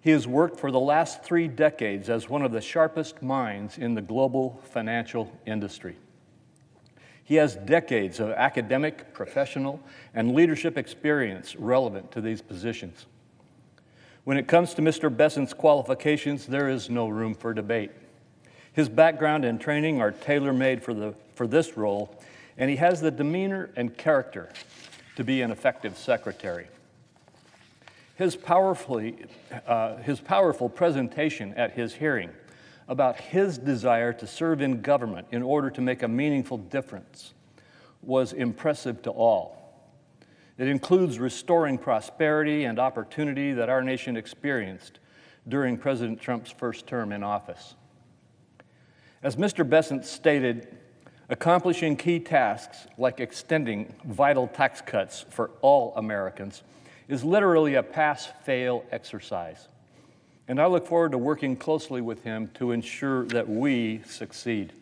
He has worked for the last 3 decades as one of the sharpest minds in the global financial industry. He has decades of academic, professional, and leadership experience relevant to these positions. When it comes to Mr. Bessent's qualifications, there is no room for debate. His background and training are tailor-made for this role, and he has the demeanor and character to be an effective secretary. His powerful presentation at his hearing about his desire to serve in government in order to make a meaningful difference was impressive to all. It includes restoring prosperity and opportunity that our nation experienced during President Trump's first term in office. As Mr. Bessent stated, accomplishing key tasks like extending vital tax cuts for all Americans is literally a pass-fail exercise. And I look forward to working closely with him to ensure that we succeed.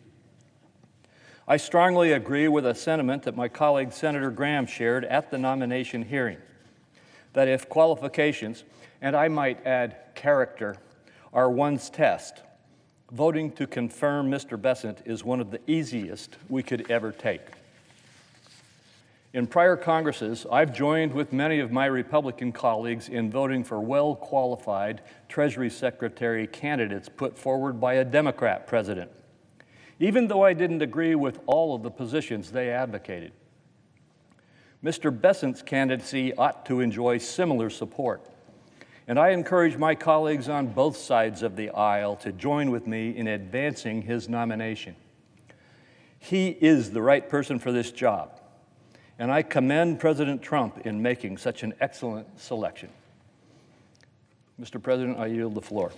I strongly agree with a sentiment that my colleague Senator Graham shared at the nomination hearing, that if qualifications, and I might add character, are one's test, voting to confirm Mr. Bessent is one of the easiest we could ever take. In prior Congresses, I've joined with many of my Republican colleagues in voting for well-qualified Treasury Secretary candidates put forward by a Democrat president, even though I didn't agree with all of the positions they advocated. Mr. Bessent's candidacy ought to enjoy similar support, and I encourage my colleagues on both sides of the aisle to join with me in advancing his nomination. He is the right person for this job, and I commend President Trump in making such an excellent selection. Mr. President, I yield the floor.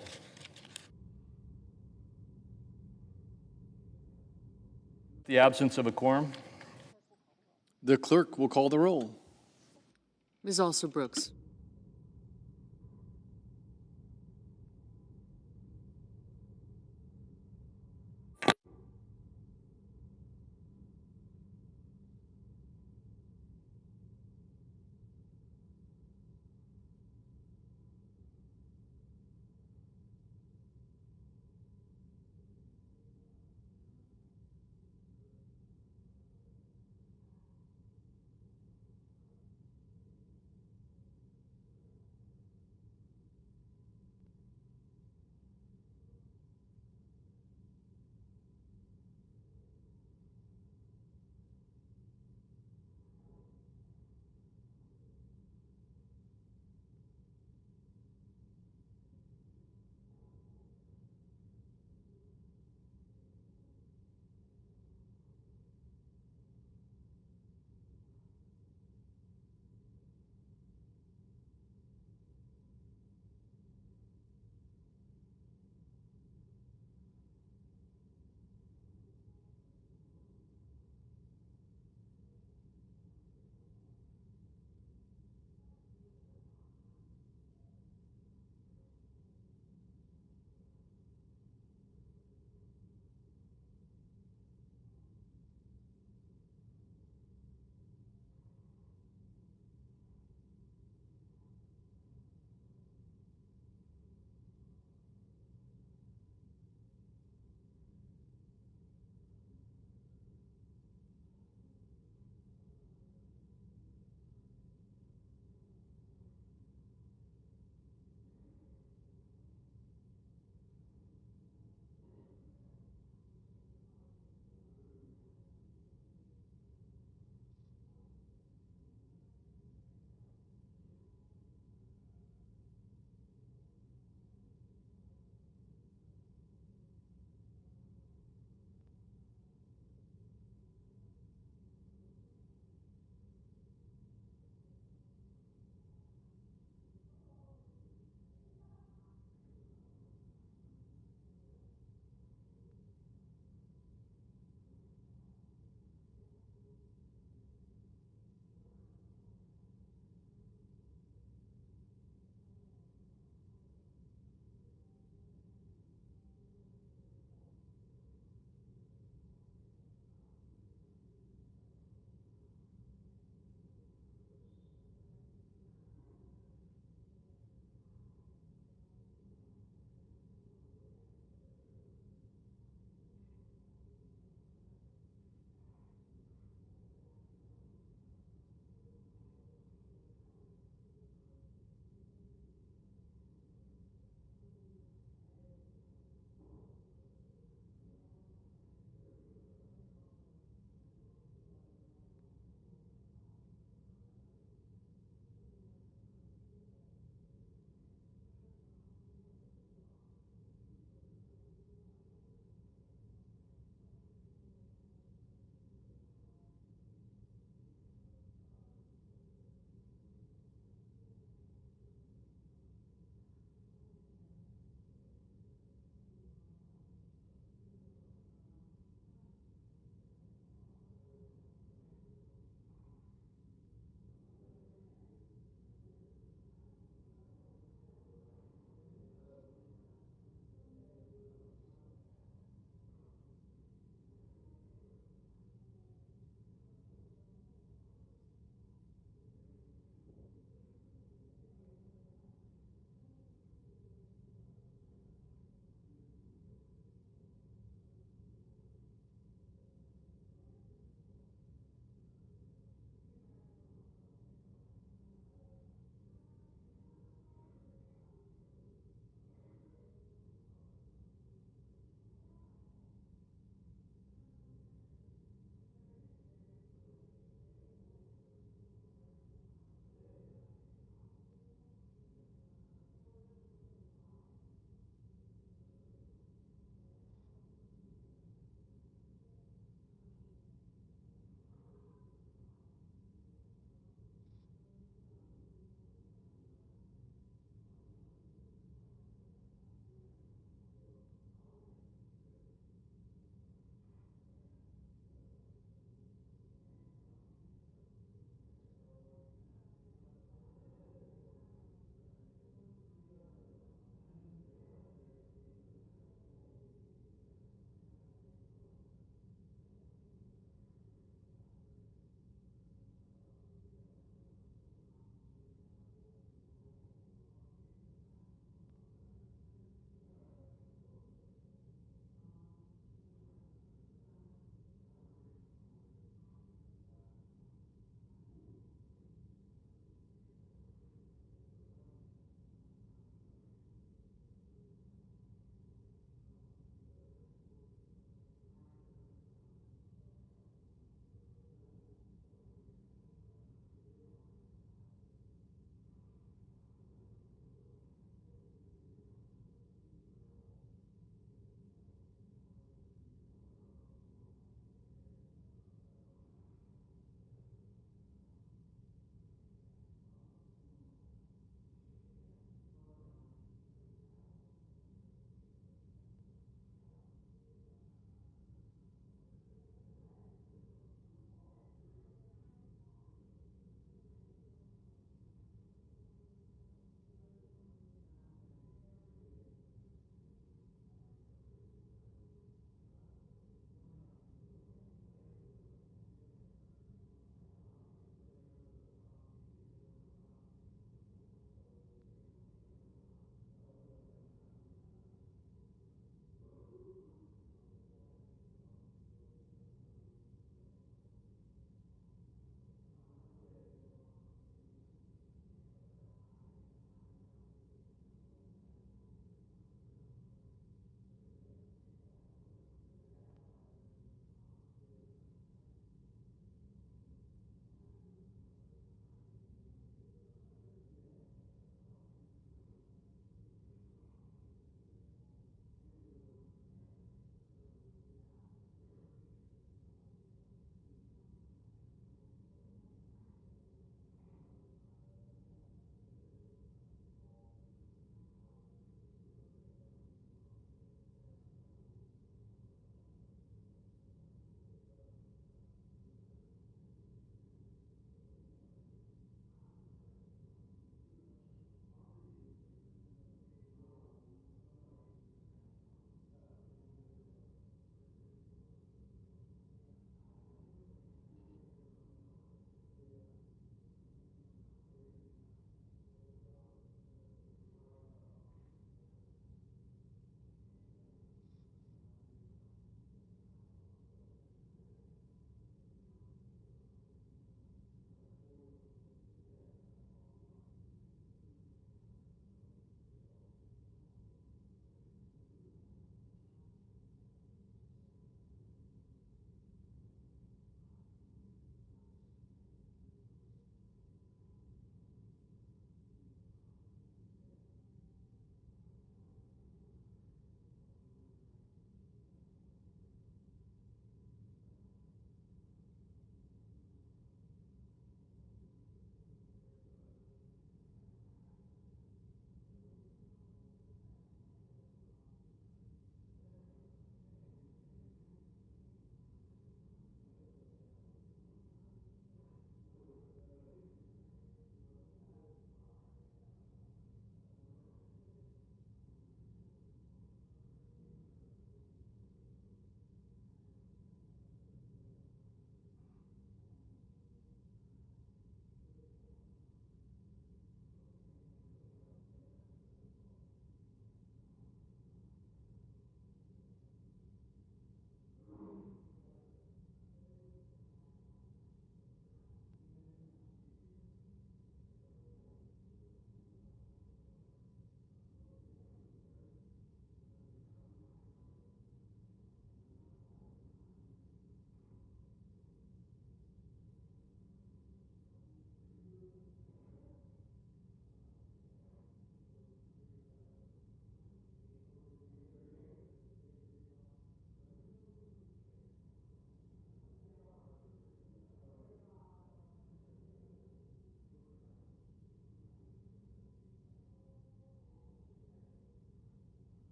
The absence of a quorum. The clerk will call the roll. Ms. Alsor-Brooks.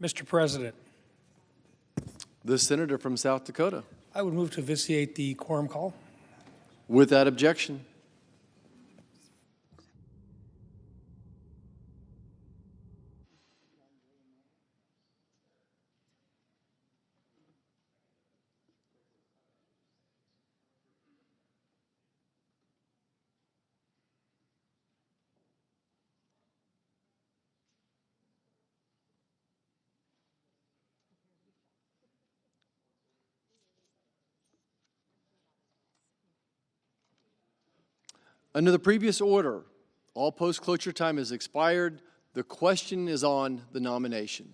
Mr. President, The senator from South Dakota. I would move to vitiate the quorum call. Without objection. Under the previous order, all post-cloture time has expired. The question is on the nomination.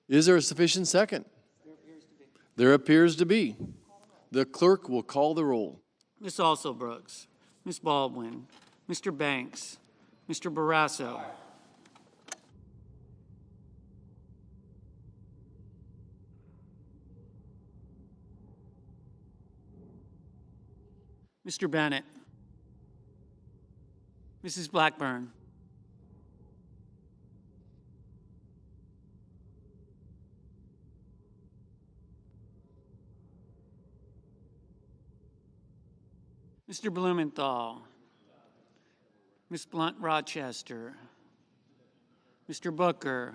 Is there a sufficient second? There appears to be. The clerk will call the roll. Ms. Also Brooks, Ms. Baldwin, Mr. Banks, Mr. Barrasso, Mr. Bennett, Mrs. Blackburn, Mr. Blumenthal, Ms. Blunt Rochester, Mr. Booker,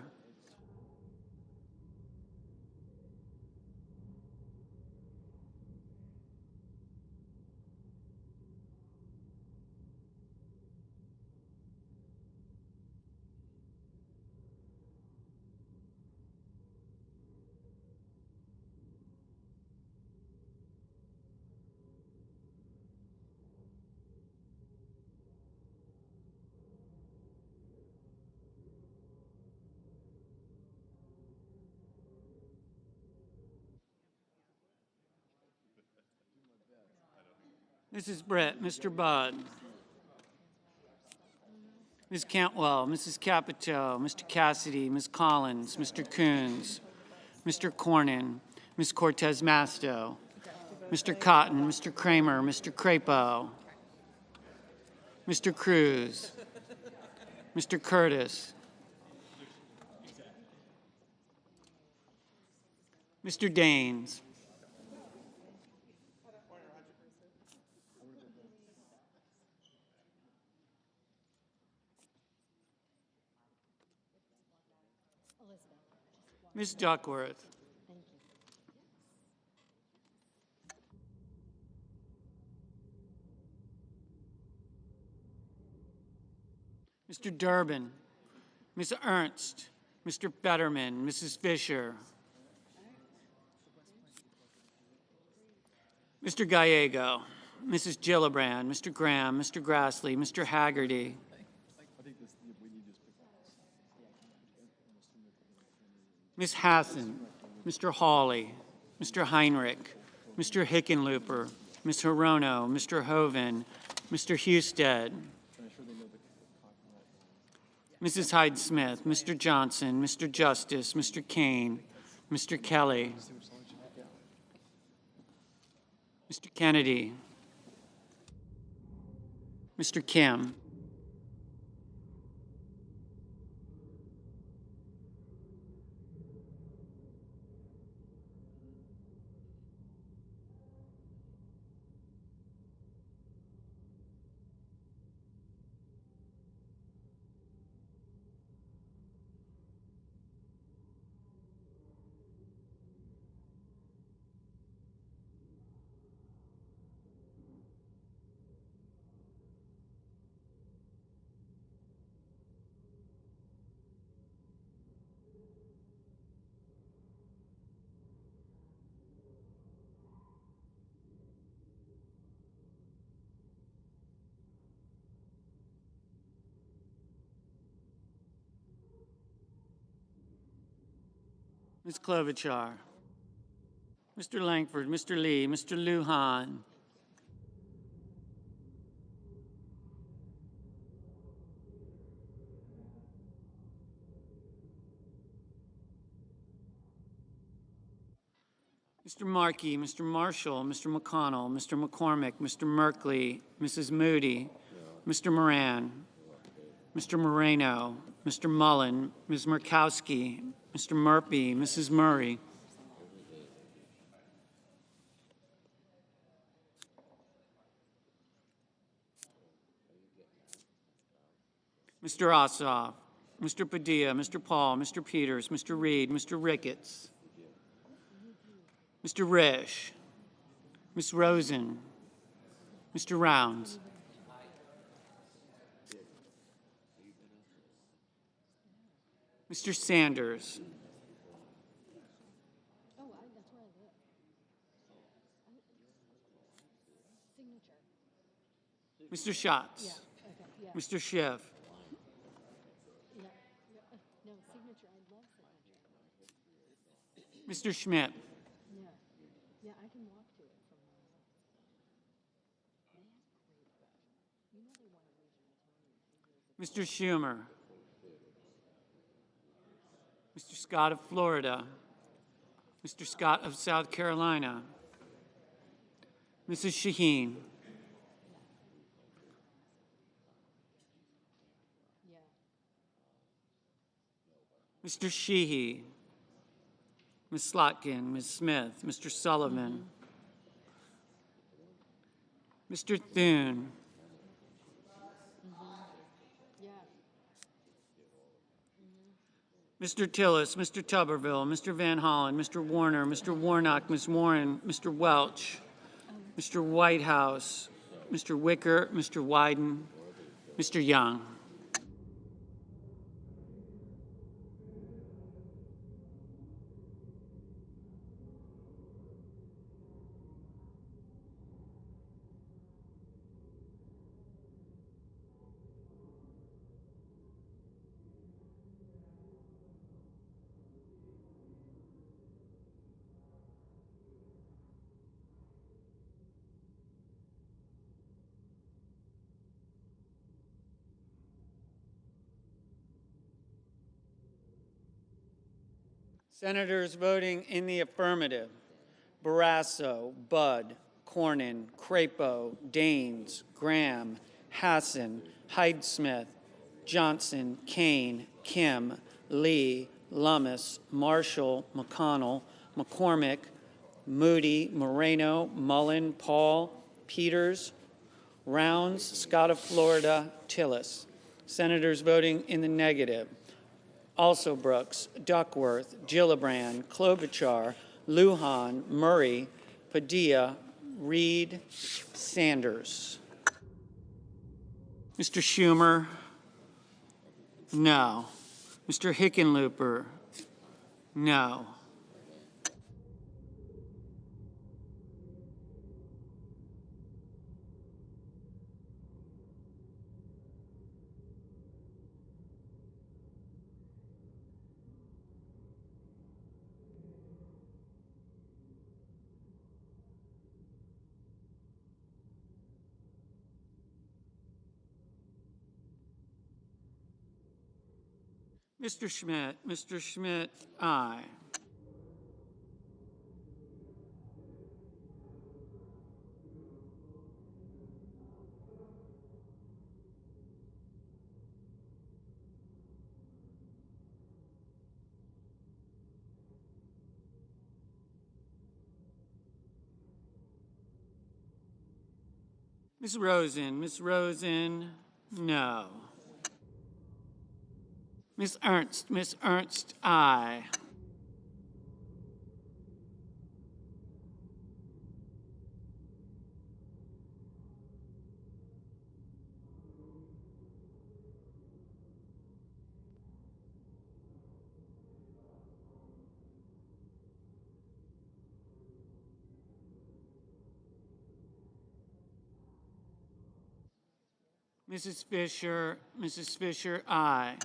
Mrs. Brett, Mr. Budd, Ms. Cantwell, Mrs. Capito, Mr. Cassidy, Ms. Collins, Mr. Coons, Mr. Cornyn, Ms. Cortez Masto, Mr. Cotton, Mr. Kramer, Mr. Crapo, Mr. Cruz, Mr. Curtis, Mr. Daines, Ms. Duckworth, Mr. Durbin, Ms. Ernst, Mr. Fetterman, Mrs. Fisher, Mr. Gallego, Mrs. Gillibrand, Mr. Graham, Mr. Grassley, Mr. Haggerty, Ms. Hassan, Mr. Hawley, Mr. Heinrich, Mr. Hickenlooper, Ms. Hirono, Mr. Hoven, Mr. Husted, Mrs. Hyde-Smith, Mr. Johnson, Mr. Justice, Mr. Kane, Mr. Kelly, Mr. Kennedy, Mr. Kim, Ms. Klobuchar, Mr. Langford, Mr. Lee, Mr. Lujan, Mr. Markey, Mr. Marshall, Mr. McConnell, Mr. McCormick, Mr. Merkley, Mrs. Moody, Mr. Moran, Mr. Moreno, Mr. Mullen, Ms. Murkowski, Mr. Murphy, Mrs. Murray, Mr. Ossoff, Mr. Padilla, Mr. Paul, Mr. Peters, Mr. Reed, Mr. Ricketts, Mr. Risch, Ms. Rosen, Mr. Rounds, Mr. Sanders, Mr. Schatz, Mr. Schiff, Mr. Schmidt, Mr. Schumer, Mr. Scott of Florida, Mr. Scott of South Carolina, Mrs. Shaheen, Mr. Sheehy, Ms. Slotkin, Ms. Smith, Mr. Sullivan, Mr. Thune, Mr. Tillis, Mr. Tuberville, Mr. Van Hollen, Mr. Warner, Mr. Warnock, Ms. Warren, Mr. Welch, Mr. Whitehouse, Mr. Wicker, Mr. Wyden, Mr. Young. Senators voting in the affirmative: Barrasso, Budd, Cornyn, Crapo, Daines, Graham, Hassan, Hyde-Smith, Johnson, Kane, Kim, Lee, Lummis, Marshall, McConnell, McCormick, Moody, Moreno, Mullen, Paul, Peters, Rounds, Scott of Florida, Tillis. Senators voting in the negative: Also Brooks, Duckworth, Gillibrand, Klobuchar, Lujan, Murray, Padilla, Reed, Sanders. Mr. Schumer? No. Mr. Hickenlooper? No. Mr. Schmidt, aye. Ms. Rosen, no. Ms. Ernst, aye. Mrs. Fisher, aye.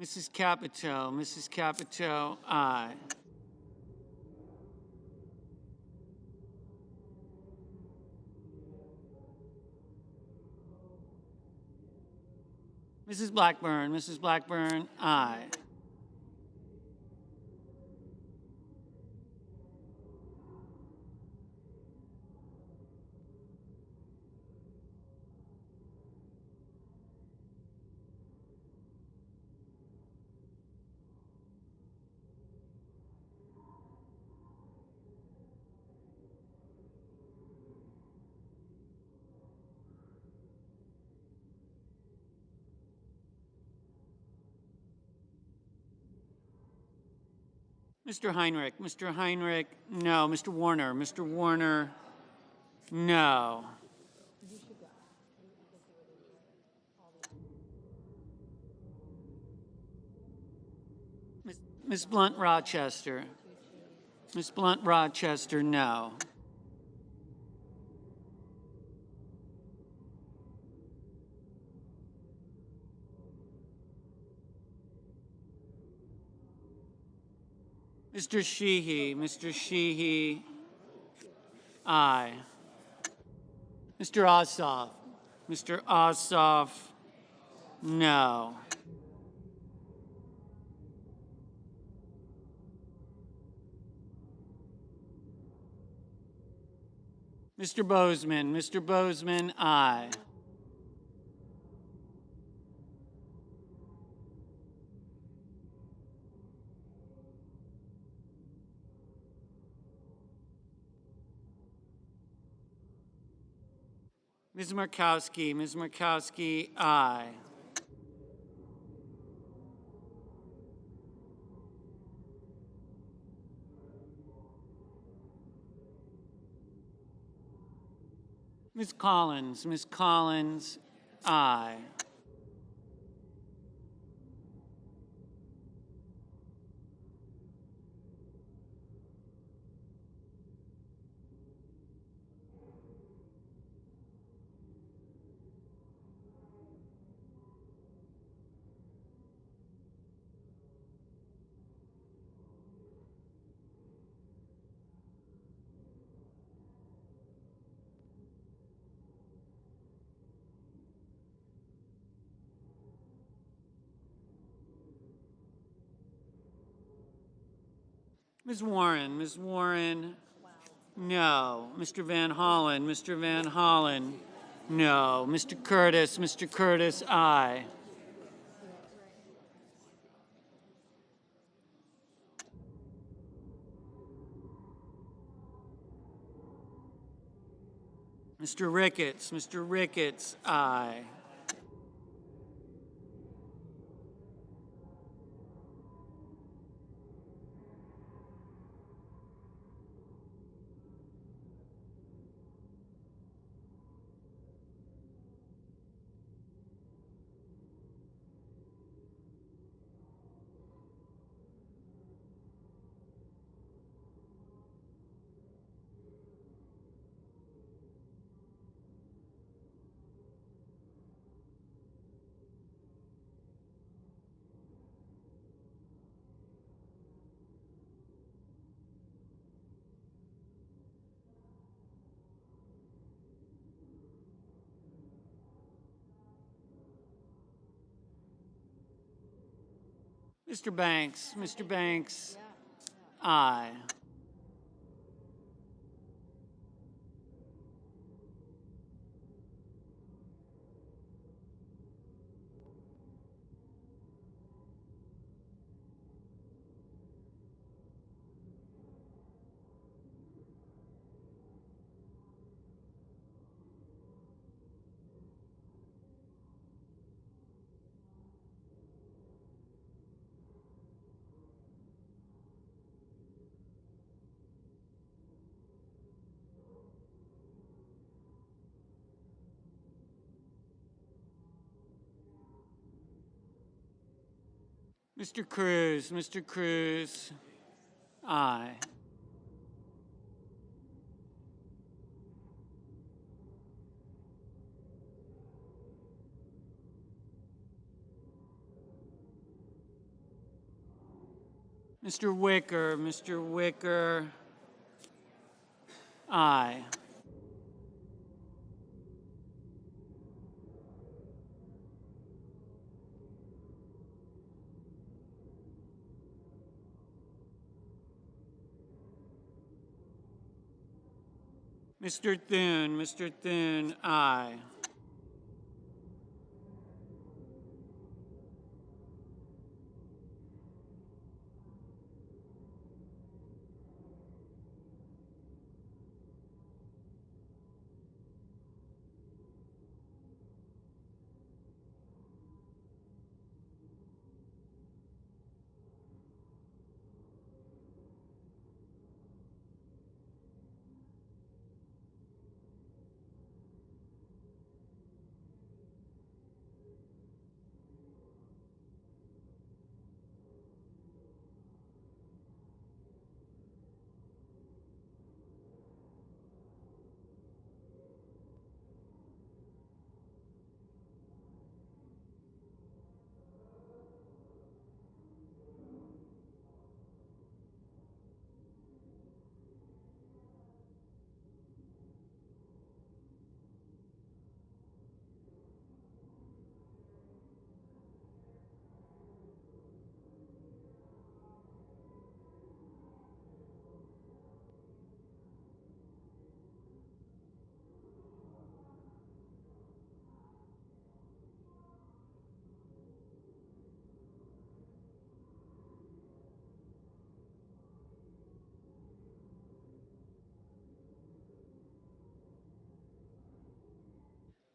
Mrs. Capito, aye. Mrs. Blackburn, aye. Mr. Heinrich, no. Mr. Warner, no. Ms. Blunt Rochester, no. Mr. Sheehy, aye. Mr. Ossoff, no. Mr. Bozeman, aye. Ms. Murkowski, aye. Ms. Collins, aye. Ms. Warren, no. Mr. Van Hollen, no. Mr. Curtis, aye. Mr. Ricketts, aye. Mr. Banks, aye. Mr. Cruz, aye. Mr. Wicker, aye. Mr. Thune, aye.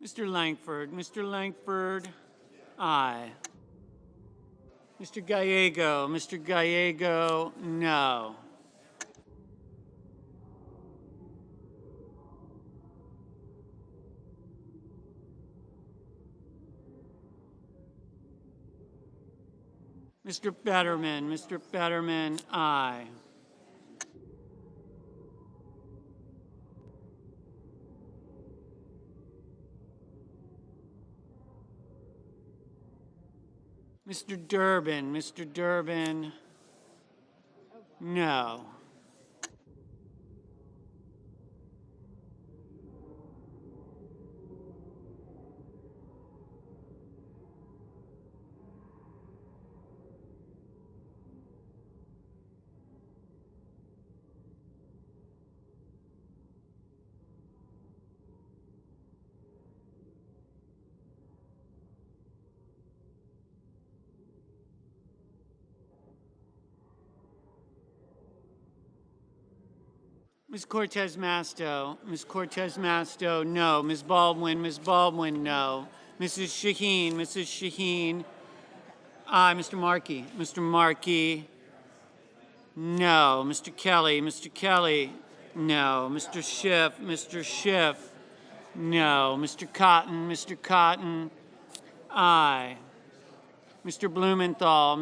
Mr. Langford, aye. Mr. Gallego, no. Mr. Fetterman, aye. Mr. Durbin, no. Ms. Cortez Masto, no. Ms. Baldwin, no. Mrs. Shaheen, aye. Mr. Markey, no. Mr. Kelly, no. Mr. Schiff, no. Mr. Cotton, aye. Mr. Blumenthal,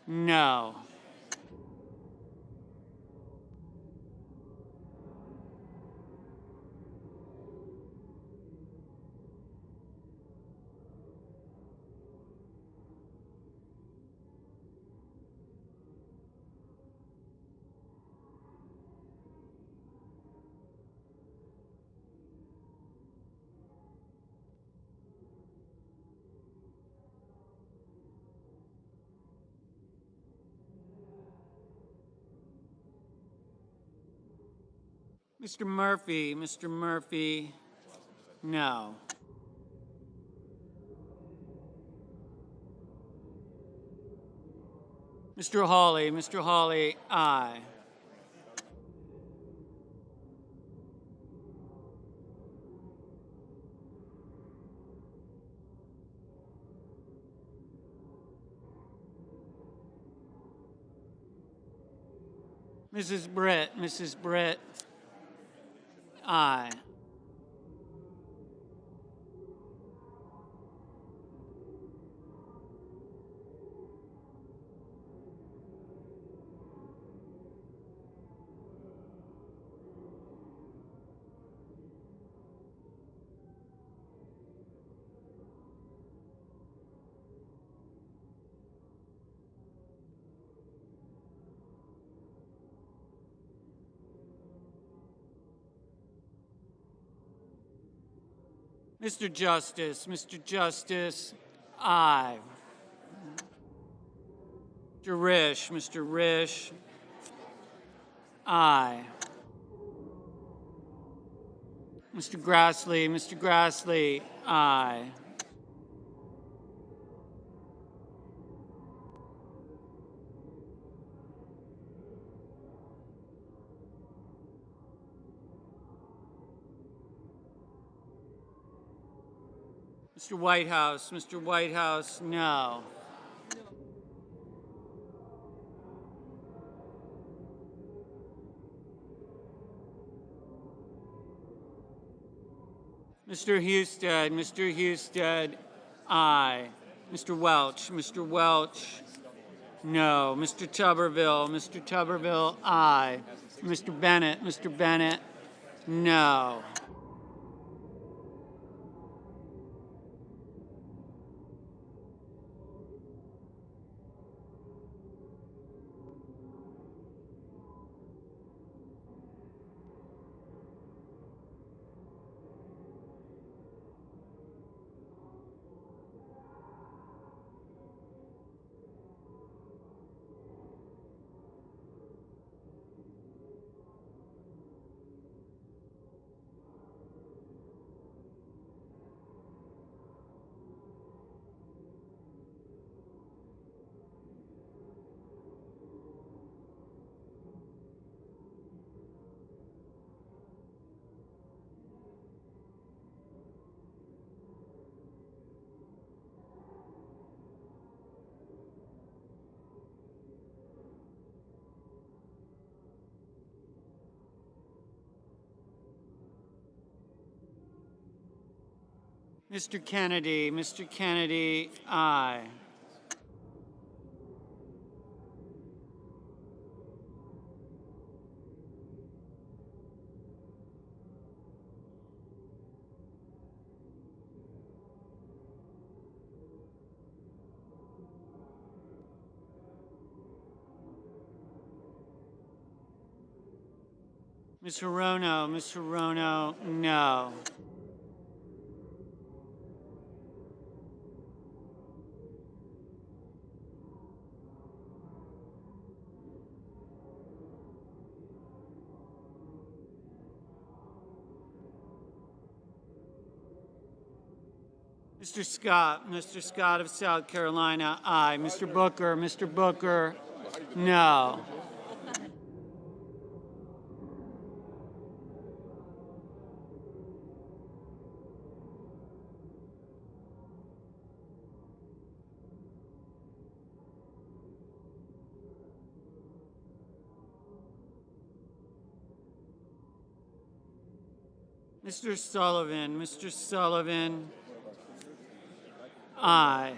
no. Mr. Murphy, no. Mr. Hawley, aye. Mrs. Britt, aye. Mr. Justice, aye. Mr. Risch, aye. Mr. Grassley, aye. Mr. Whitehouse, no. Mr. Husted, aye. Mr. Welch, no. Mr. Tuberville, aye. Mr. Bennett, no. Mr. Kennedy, aye. Ms. Hirono, no. Mr. Scott of South Carolina, aye. Mr. Booker, no. Mr. Sullivan, aye.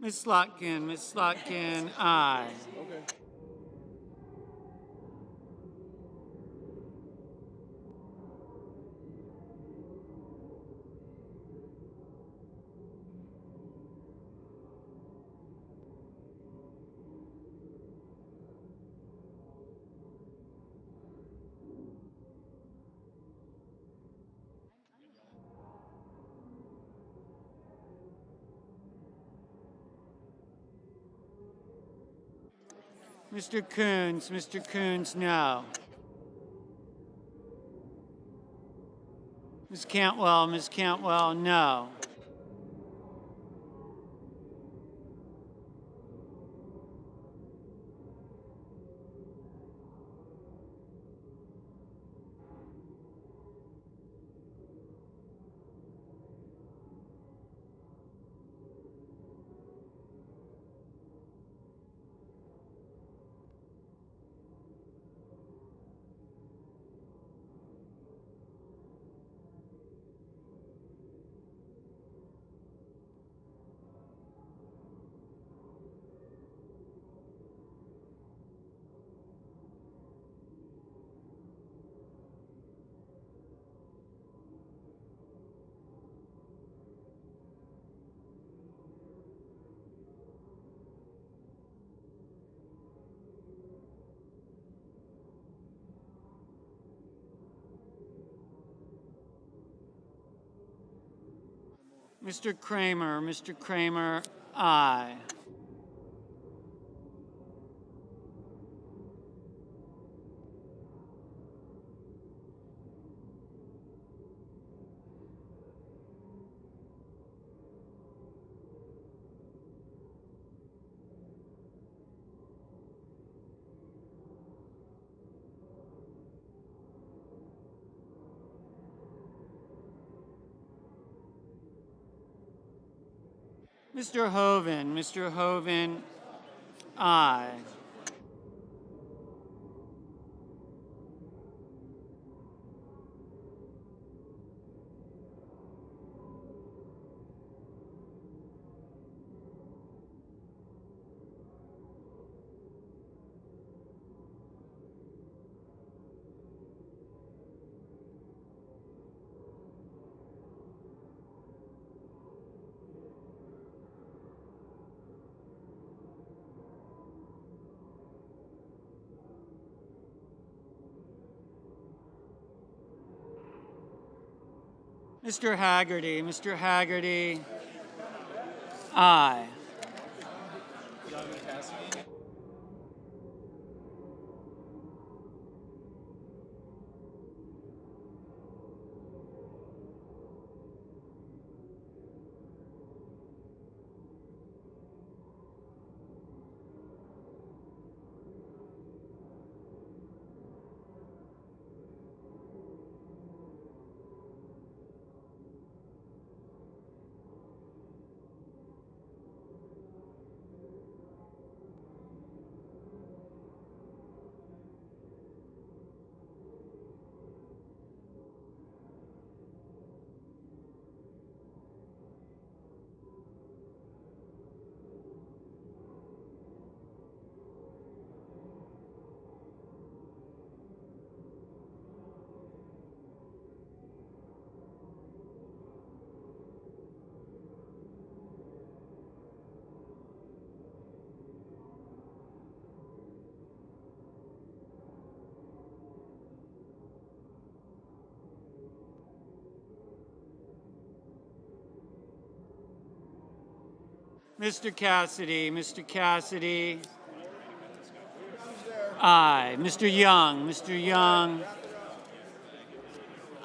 Ms. Slotkin, aye. Mr. Coons, no. Ms. Cantwell, no. Mr. Kramer, aye. Mr. Hoven, aye. Mr. Haggerty, aye. Mr. Cassidy, aye. Mr. Young,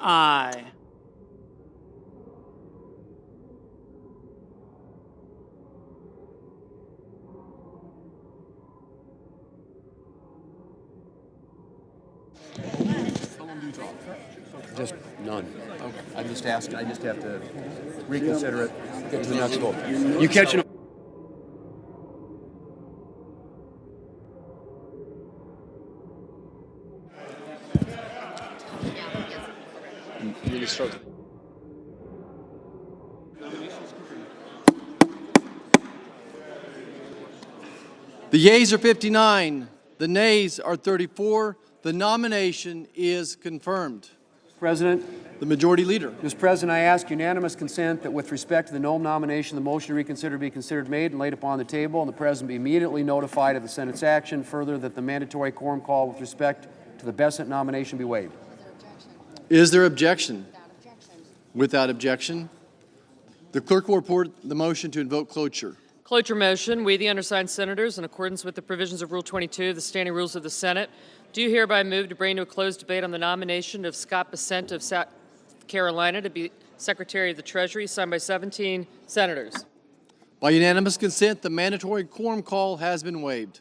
aye. Just none. Okay. I just have to reconsider it, get to the next vote. You catching up? You need to start. The yeas are 59, the nays are 34. The nomination is confirmed. President. The Majority Leader. Mr. President, I ask unanimous consent that with respect to the Nome nomination, the motion to reconsider be considered made and laid upon the table, and the President be immediately notified of the Senate's action. Further, that the mandatory quorum call with respect to the Bessent nomination be waived. Is there objection? Without objection. The clerk will report the motion to invoke cloture. Cloture motion. We, the undersigned senators, in accordance with the provisions of Rule 22 of the Standing Rules of the Senate, do hereby move to bring to a closed debate on the nomination of Scott Bessent of South Carolina to be Secretary of the Treasury, signed by 17 senators. By unanimous consent, the mandatory quorum call has been waived.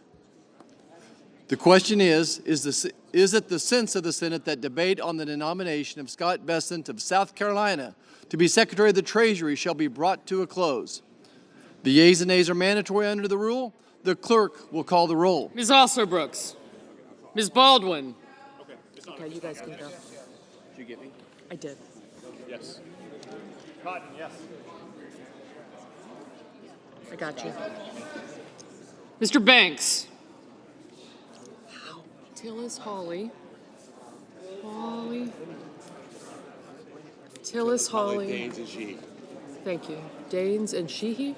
The question is it the sense of the Senate that debate on the nomination of Scott Bessent of South Carolina to be Secretary of the Treasury shall be brought to a close? The yeas and nays are mandatory under the rule. The clerk will call the roll. Ms. Alsobrooks. Ms. Baldwin. Okay, you guys can go. Did you get me? I did. Yes. Cotton, yes. I got you. Mr. Banks. Tillis Hawley. Tillis Hawley. Daines and Sheehy. Thank you. Daines and Sheehy?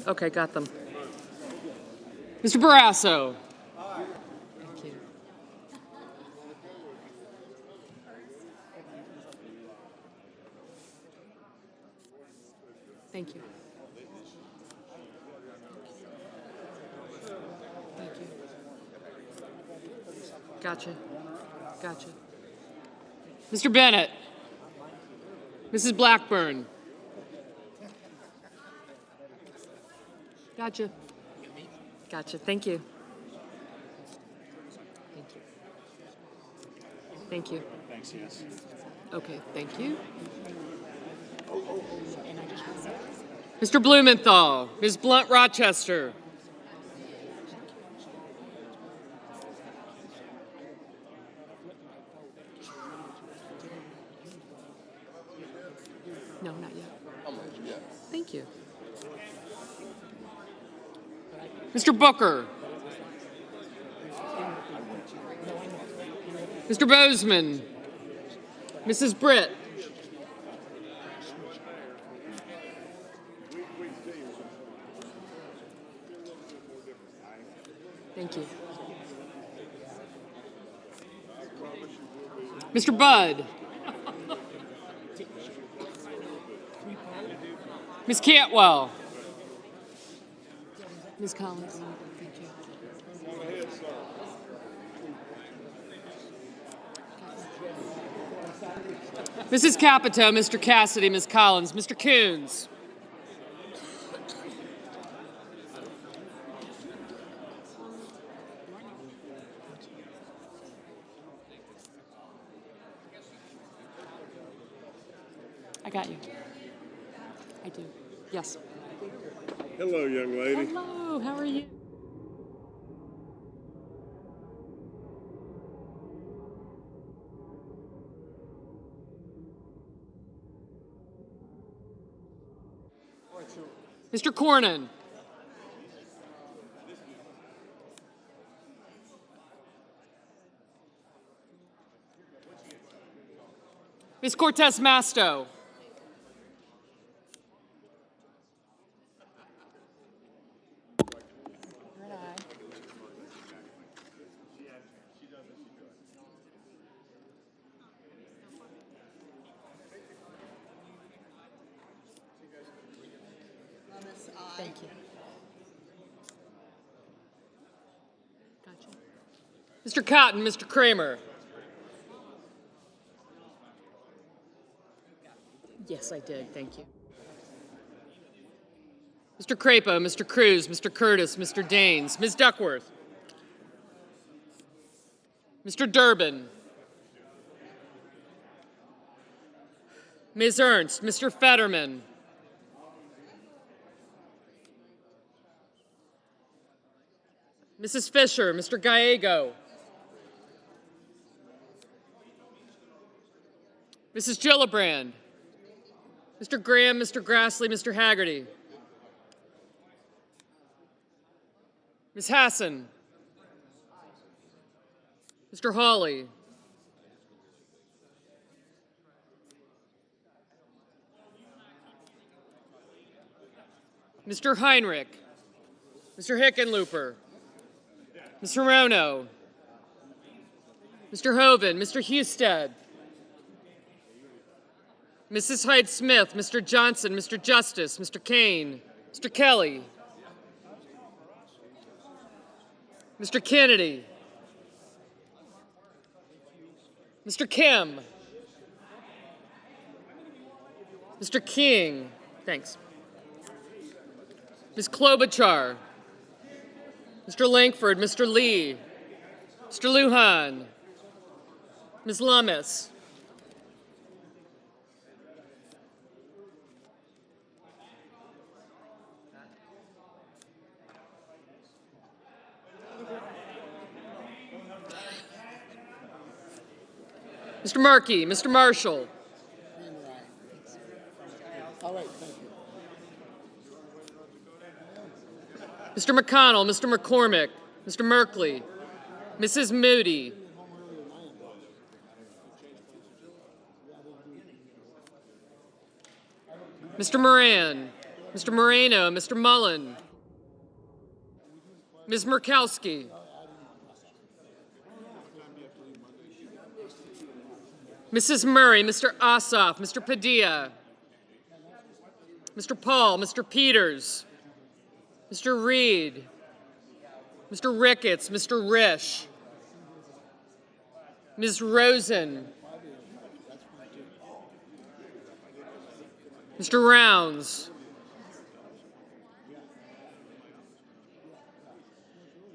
Okay, got them. Mr. Barrasso. Thank you. Thank you. Thank you. Gotcha. Gotcha. Mr. Bennett. Mrs. Blackburn. Gotcha. Gotcha. Thank you. Thank you. Thank you. Thanks, yes. Okay, thank you. Mr. Blumenthal, Ms. Blunt Rochester. No, not yet. Thank you. Mr. Booker. Mr. Bozeman. Mrs. Britt. Thank you. Mr. Budd. Ms. Cantwell. Ms. Collins. Thank you. Mrs. Capito, Mr. Cassidy, Ms. Collins, Mr. Coons. I got you. I do. Yes. Hello, young lady. Hello, how are you? Mr. Cornyn. Ms. Cortez Masto. Thank you. Gotcha. Mr. Cotton, Mr. Kramer. Yes, I did. Thank you. Mr. Crapo, Mr. Cruz, Mr. Curtis, Mr. Daines, Ms. Duckworth. Mr. Durbin. Ms. Ernst, Mr. Fetterman. Mrs. Fisher, Mr. Gallego. Mrs. Gillibrand. Mr. Graham, Mr. Grassley, Mr. Haggerty. Ms. Hassan. Mr. Hawley. Mr. Heinrich. Mr. Hickenlooper. Mr. Rono. Mr. Hoven, Mr. Husted. Mrs. Hyde-Smith, Mr. Johnson, Mr. Justice, Mr. Kane, Mr. Kelly. Mr. Kennedy. Mr. Kim. Mr. King. Thanks. Ms. Klobuchar. Mr. Langford, Mr. Lee, Mr. Lujan, Ms. Lummis. Mr. Markey, Mr. Marshall. All right, thank you. Mr. McConnell, Mr. McCormick, Mr. Merkley, Mrs. Moody. Mr. Moran, Mr. Moreno, Mr. Mullen, Ms. Murkowski. Mrs. Murray, Mr. Ossoff, Mr. Padilla, Mr. Paul, Mr. Peters, Mr. Reed, Mr. Ricketts, Mr. Risch, Ms. Rosen, Mr. Rounds,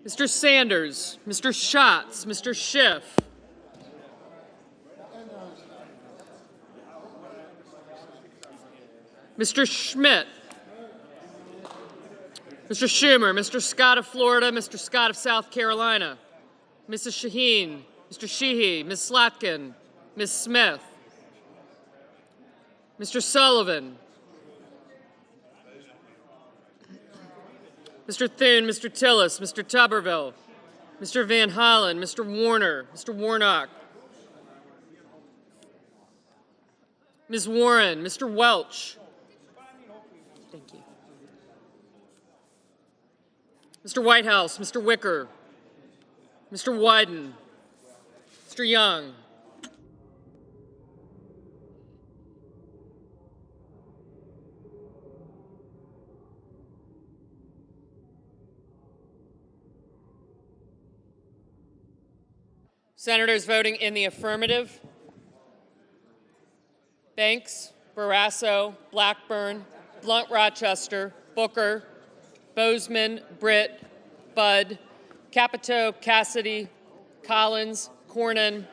Mr. Sanders, Mr. Schatz, Mr. Schiff, Mr. Schmidt, Mr. Schumer, Mr. Scott of Florida, Mr. Scott of South Carolina, Mrs. Shaheen, Mr. Sheehy, Ms. Slotkin, Ms. Smith, Mr. Sullivan, Mr. Thune, Mr. Tillis, Mr. Tuberville, Mr. Van Hollen, Mr. Warner, Mr. Warnock, Ms. Warren, Mr. Welch. Thank you. Mr. Whitehouse, Mr. Wicker, Mr. Wyden, Mr. Young, Senators voting in the affirmative: Banks, Barrasso, Blackburn, Blunt Rochester, Booker, Bozeman, Britt, Budd, Capito, Cassidy, Collins, Cornyn,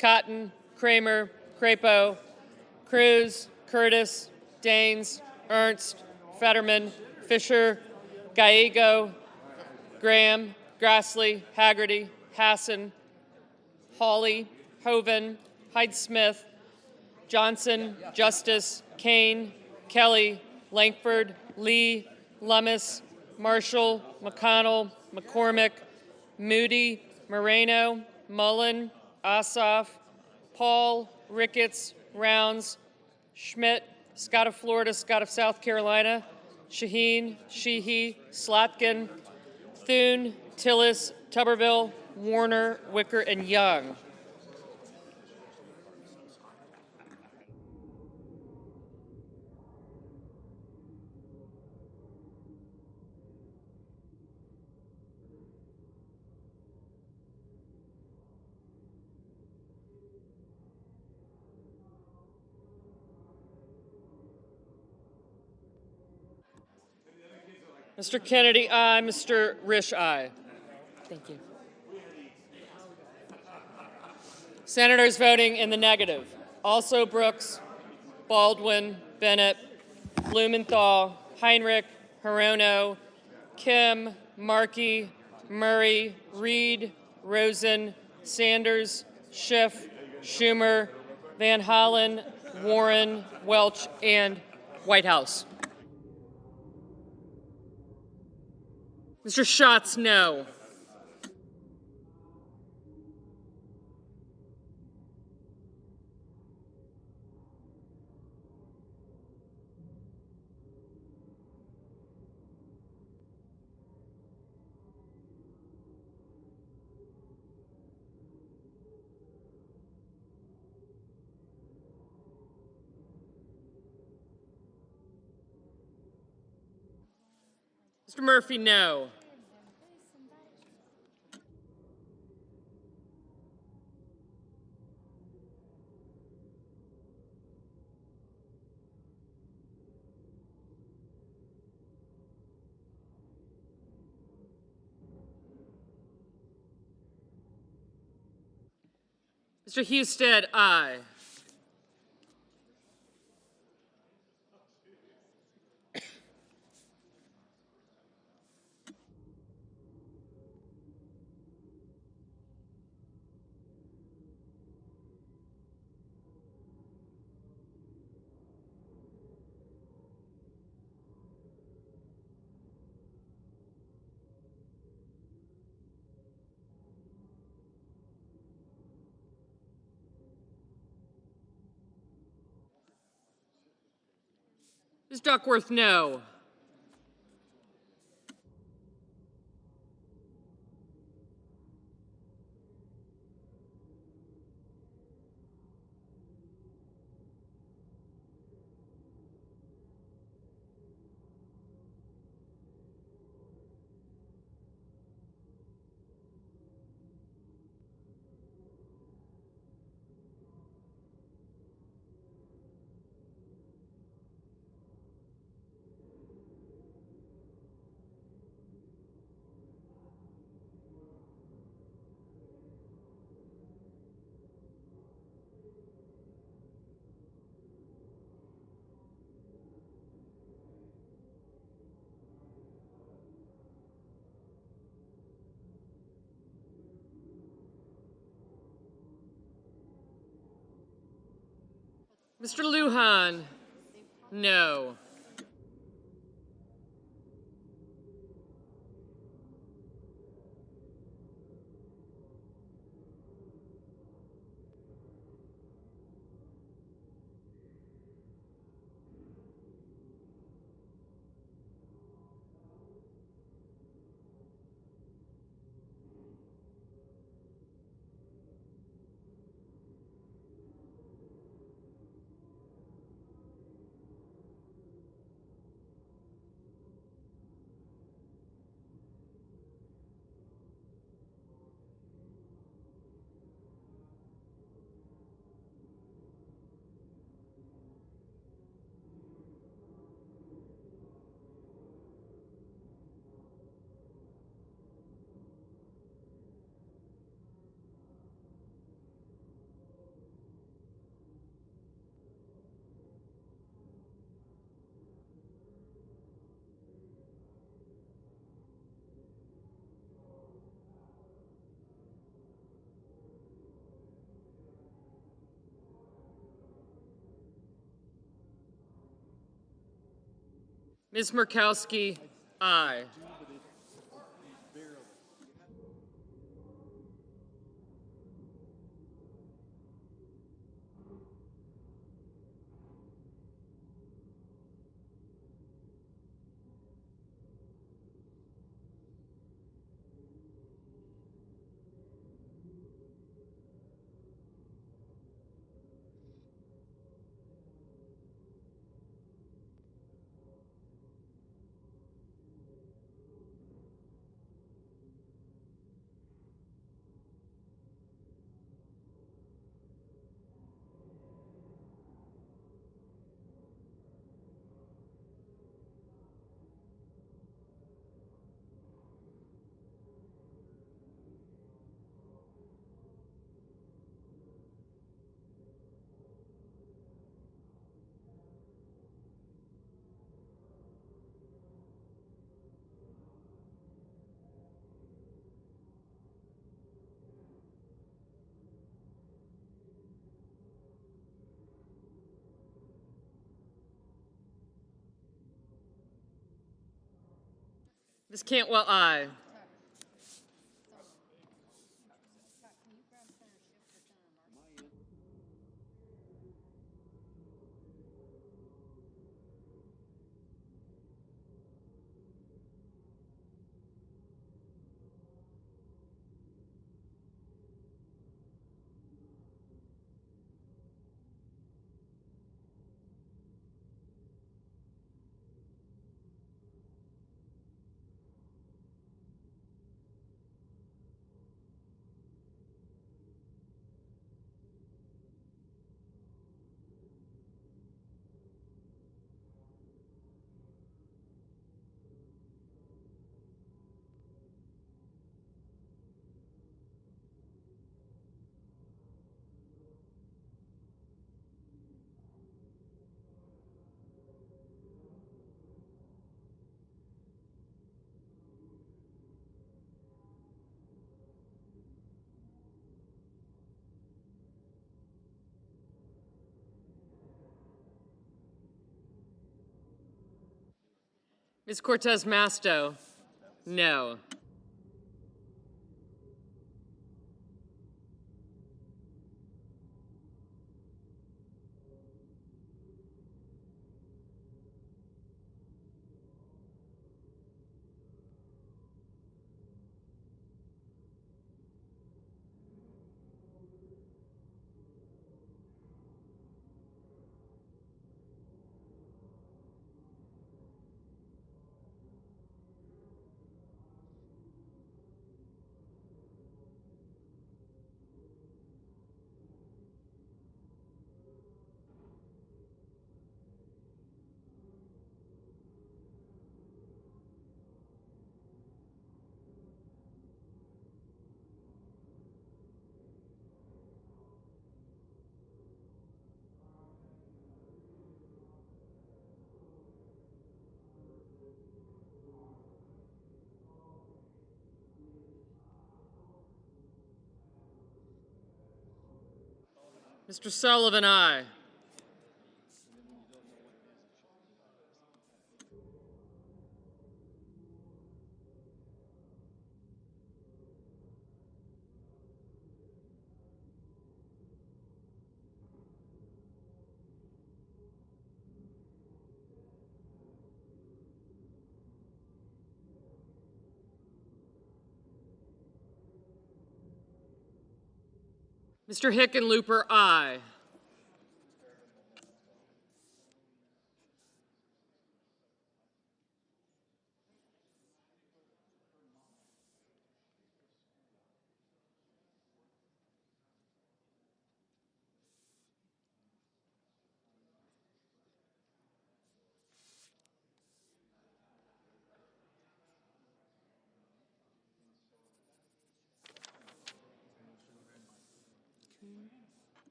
Cotton, Kramer, Crapo, Cruz, Curtis, Daines, Ernst, Fetterman, Fisher, Gallego, Graham, Grassley, Haggerty, Hassan, Hawley, Hoven, Hyde-Smith, Johnson, Justice, Kane, Kelly, Lankford, Lee, Lummis, Marshall, McConnell, McCormick, Moody, Moreno, Mullen, Ossoff, Paul, Ricketts, Rounds, Schmidt, Scott of Florida, Scott of South Carolina, Shaheen, Sheehy, Slotkin, Thune, Tillis, Tuberville, Warner, Wicker, and Young. Mr. Kennedy, aye. Mr. Risch, aye. Thank you. Senators voting in the negative: also Brooks, Baldwin, Bennett, Blumenthal, Heinrich, Hirono, Kim, Markey, Murray, Reed, Rosen, Sanders, Schiff, Schumer, Van Hollen, Warren, Welch, and Whitehouse. Mr. Schatz, no. Mr. Murphy, no. Mr. Husted, aye. Ms. Duckworth, no. Mr. Lujan, no. Ms. Murkowski, aye. Ms. Cantwell, aye. Ms. Cortez Masto, no. Mr. Sullivan, aye. Mr. Hickenlooper, aye.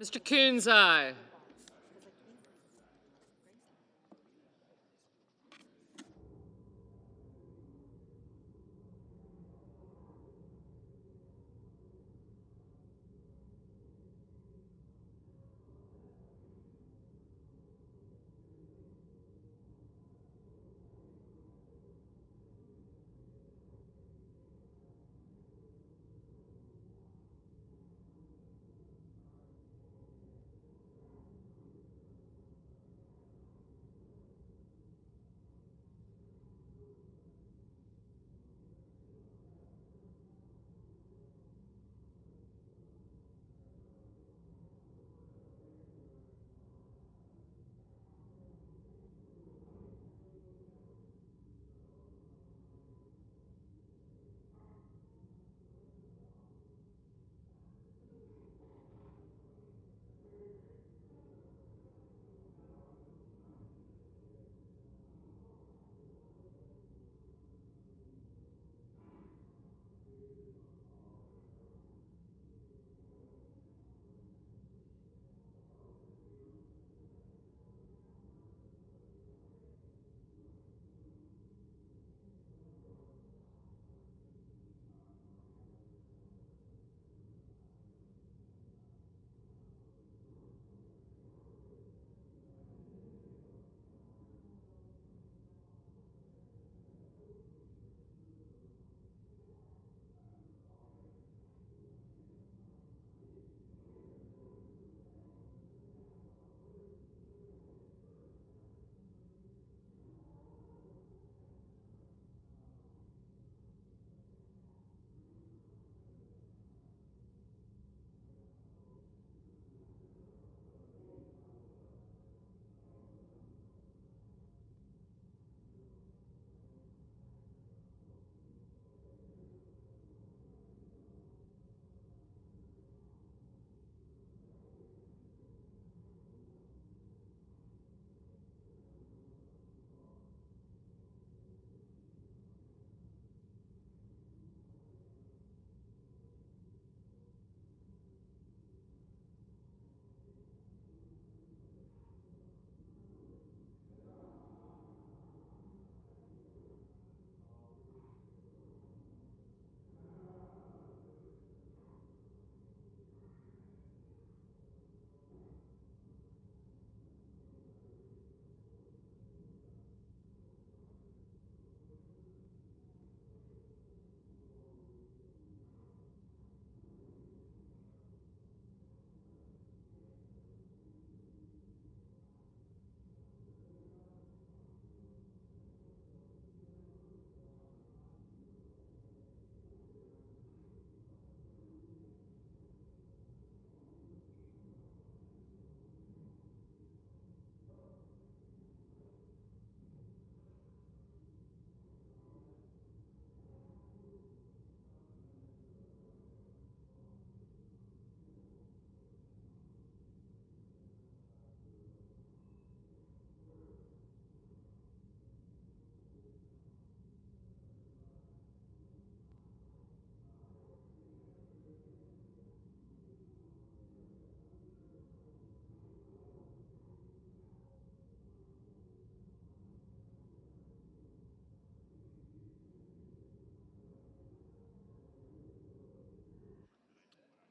Mr. Coons, aye.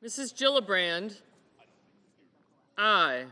Mrs. Gillibrand, aye.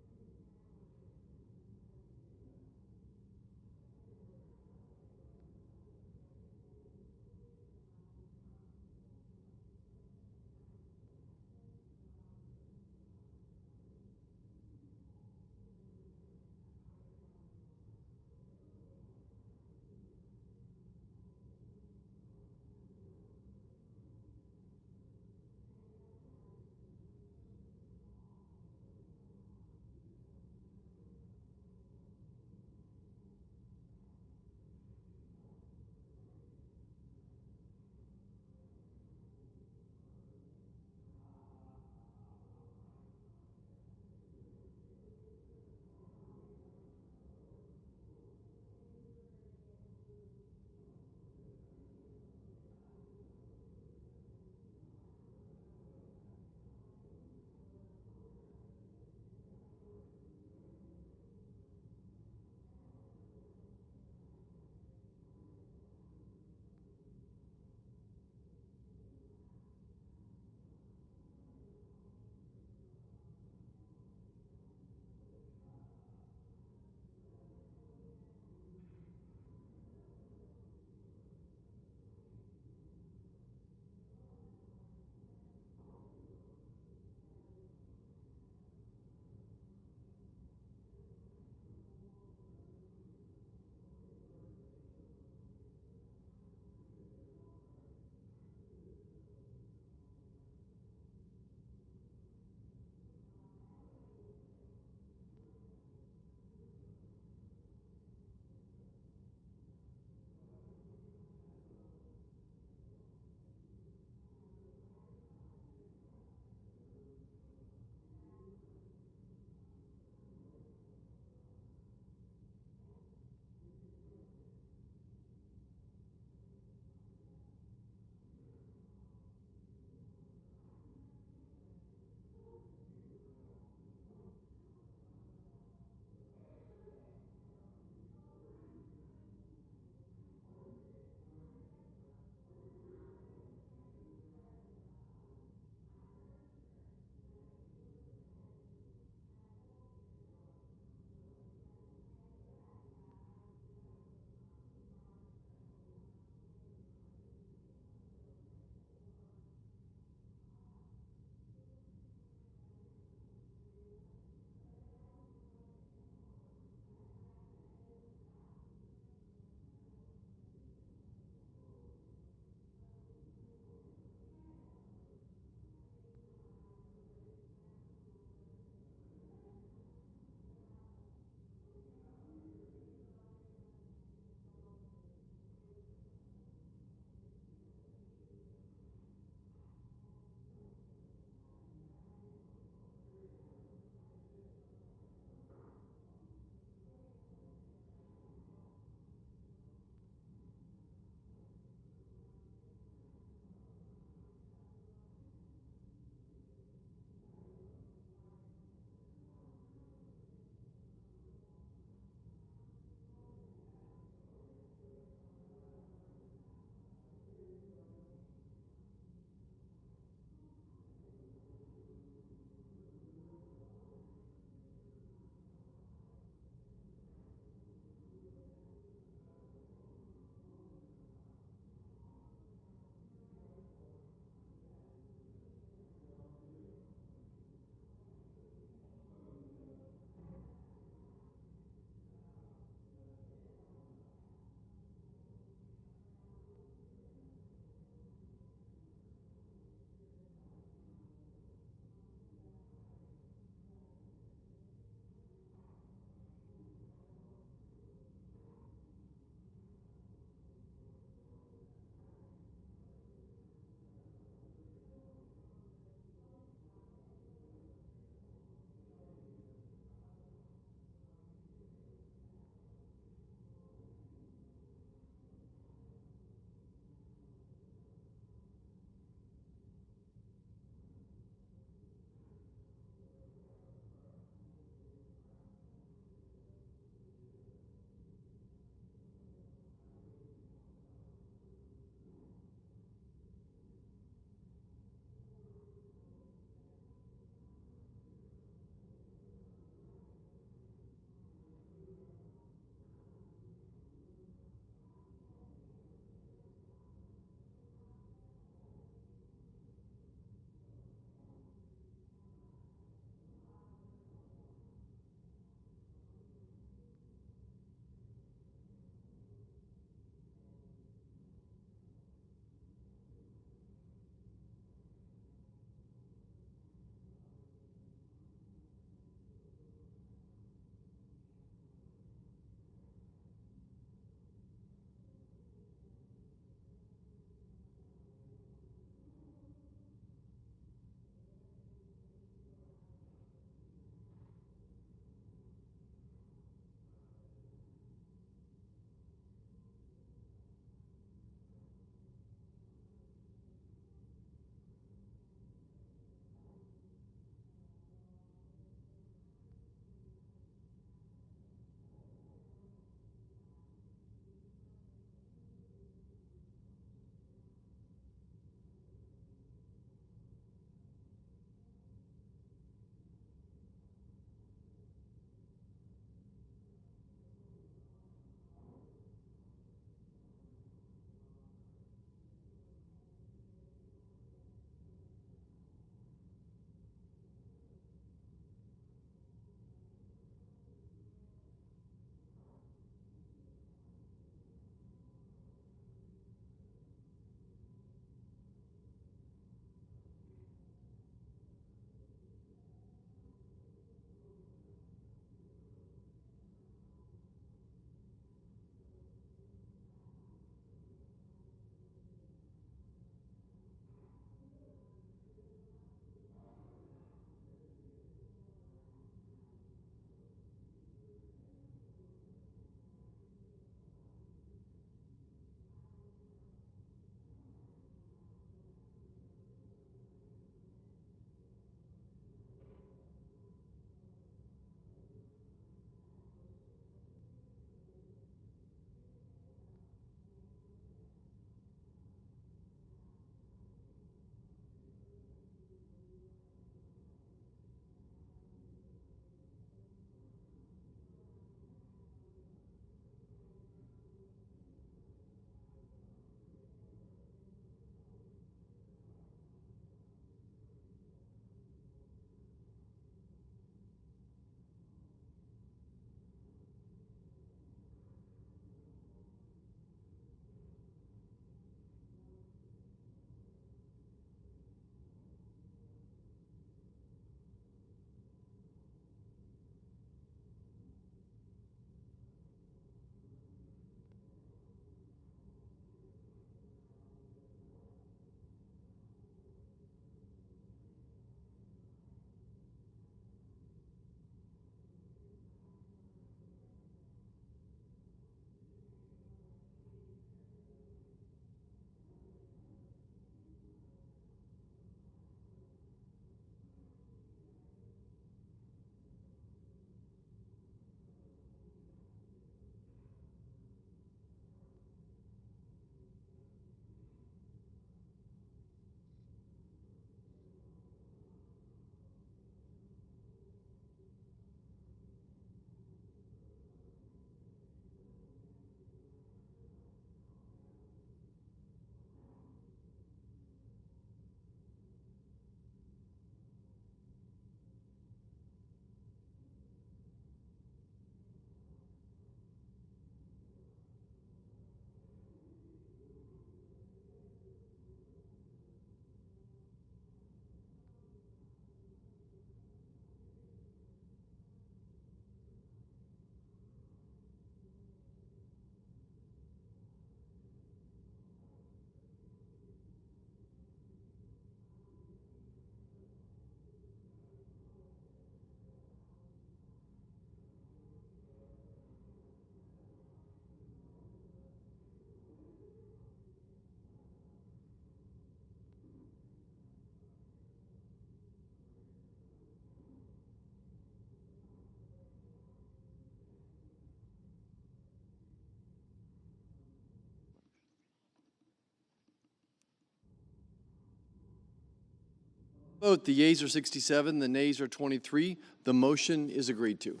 Vote, the yeas are 67, the nays are 23. The motion is agreed to.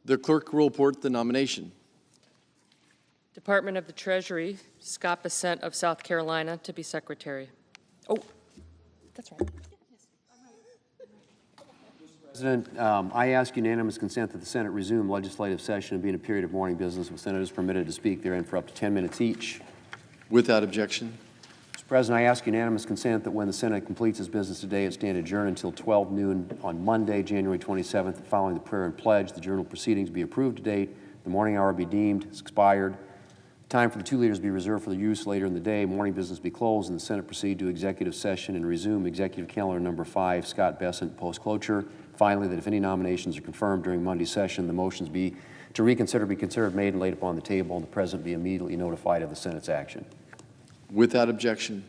The clerk will report the nomination. Department of the Treasury, Scott Bessent of South Carolina to be secretary. Oh, that's right. President, I ask unanimous consent that the Senate resume legislative session and be in a period of morning business with senators permitted to speak therein for up to 10 minutes each. Without objection. Mr. President, I ask unanimous consent that when the Senate completes its business today, it stand adjourned until 12 noon on Monday, January 27th, following the prayer and pledge. The journal proceedings be approved to date. The morning hour be deemed expired. Time for the two leaders be reserved for their use later in the day. Morning business be closed, and the Senate proceed to executive session and resume executive calendar number 5, Scott Bessent, post-cloture. Finally, that if any nominations are confirmed during Monday's session, the motions be to reconsider be considered made and laid upon the table, and the President be immediately notified of the Senate's action. Without objection.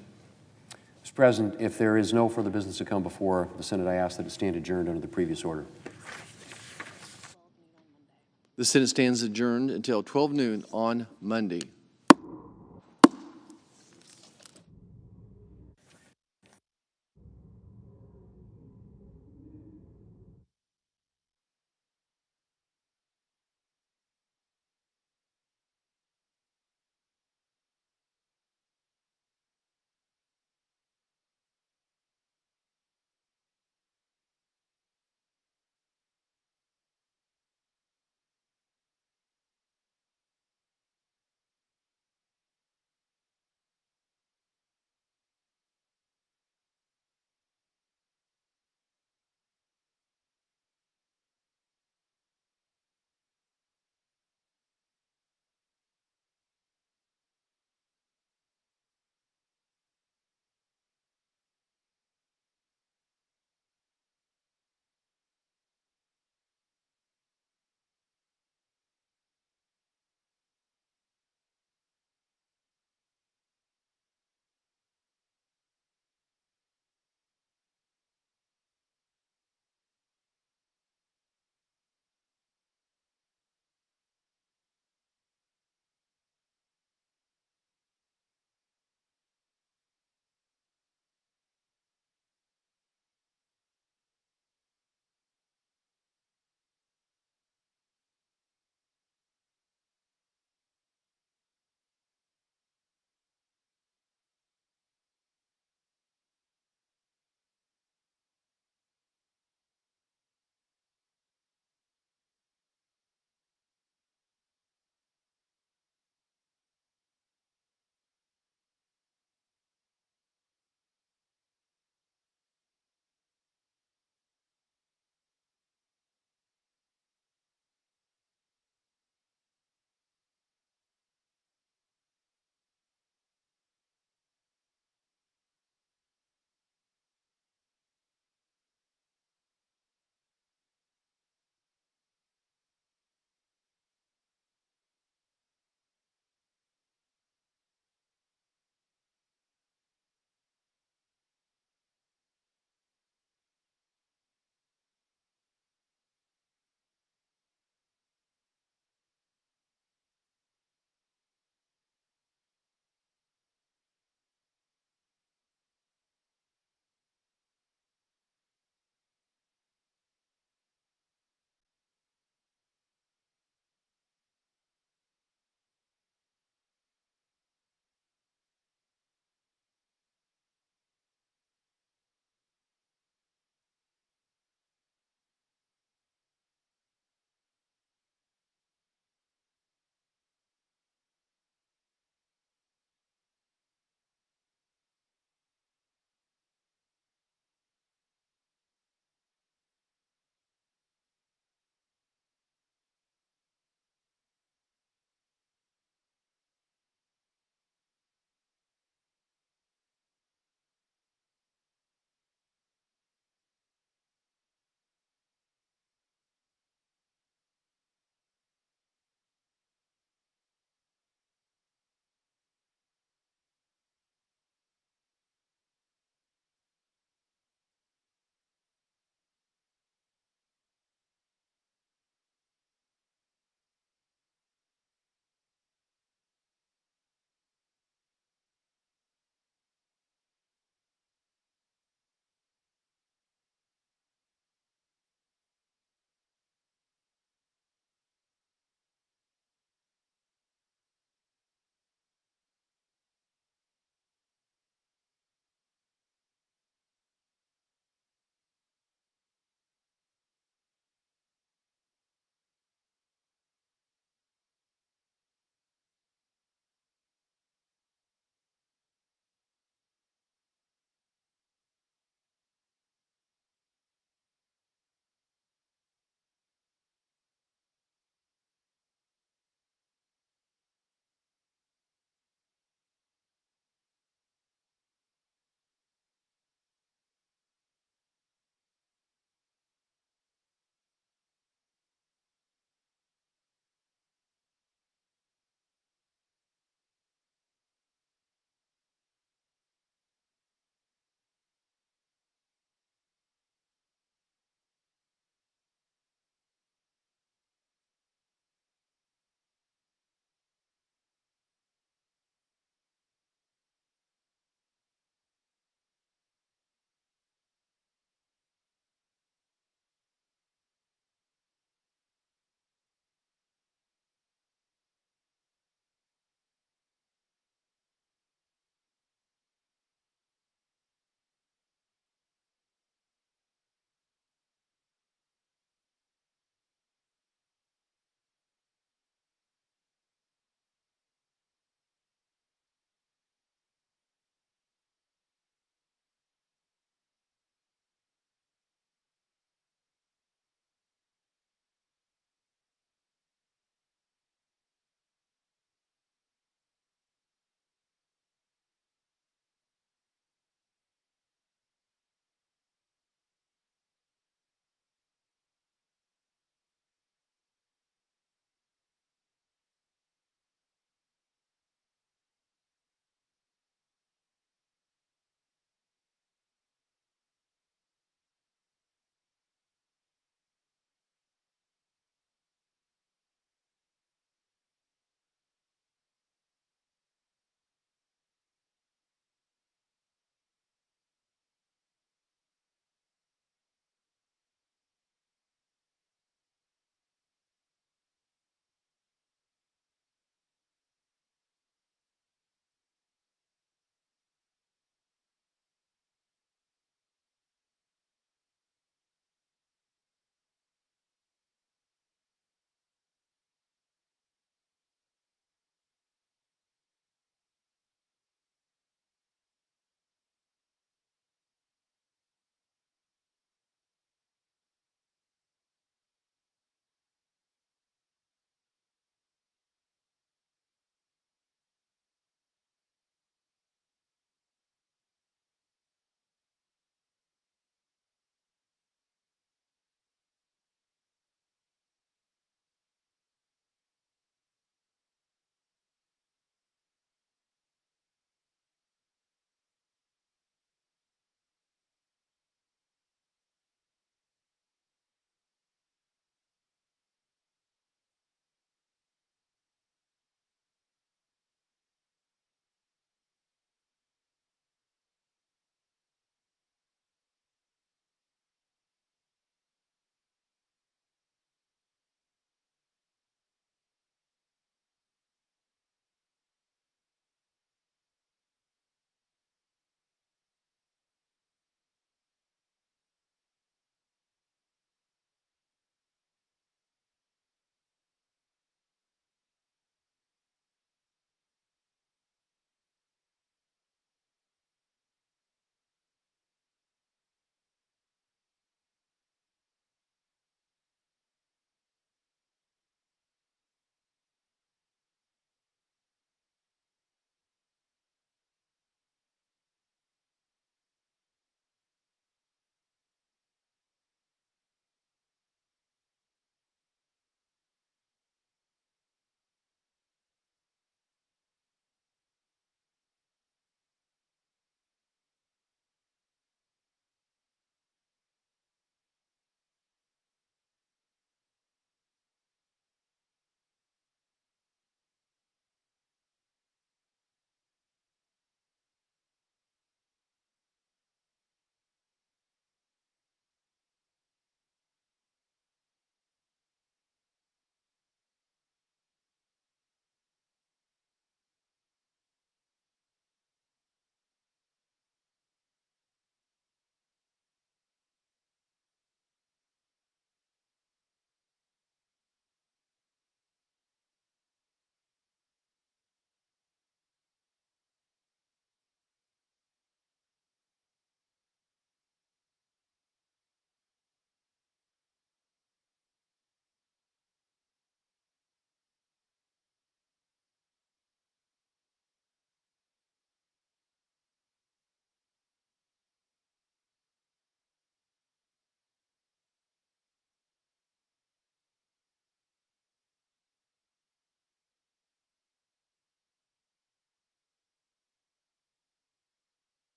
Mr. President, if there is no further business to come before the Senate, I ask that it stand adjourned under the previous order. The Senate stands adjourned until 12 noon on Monday.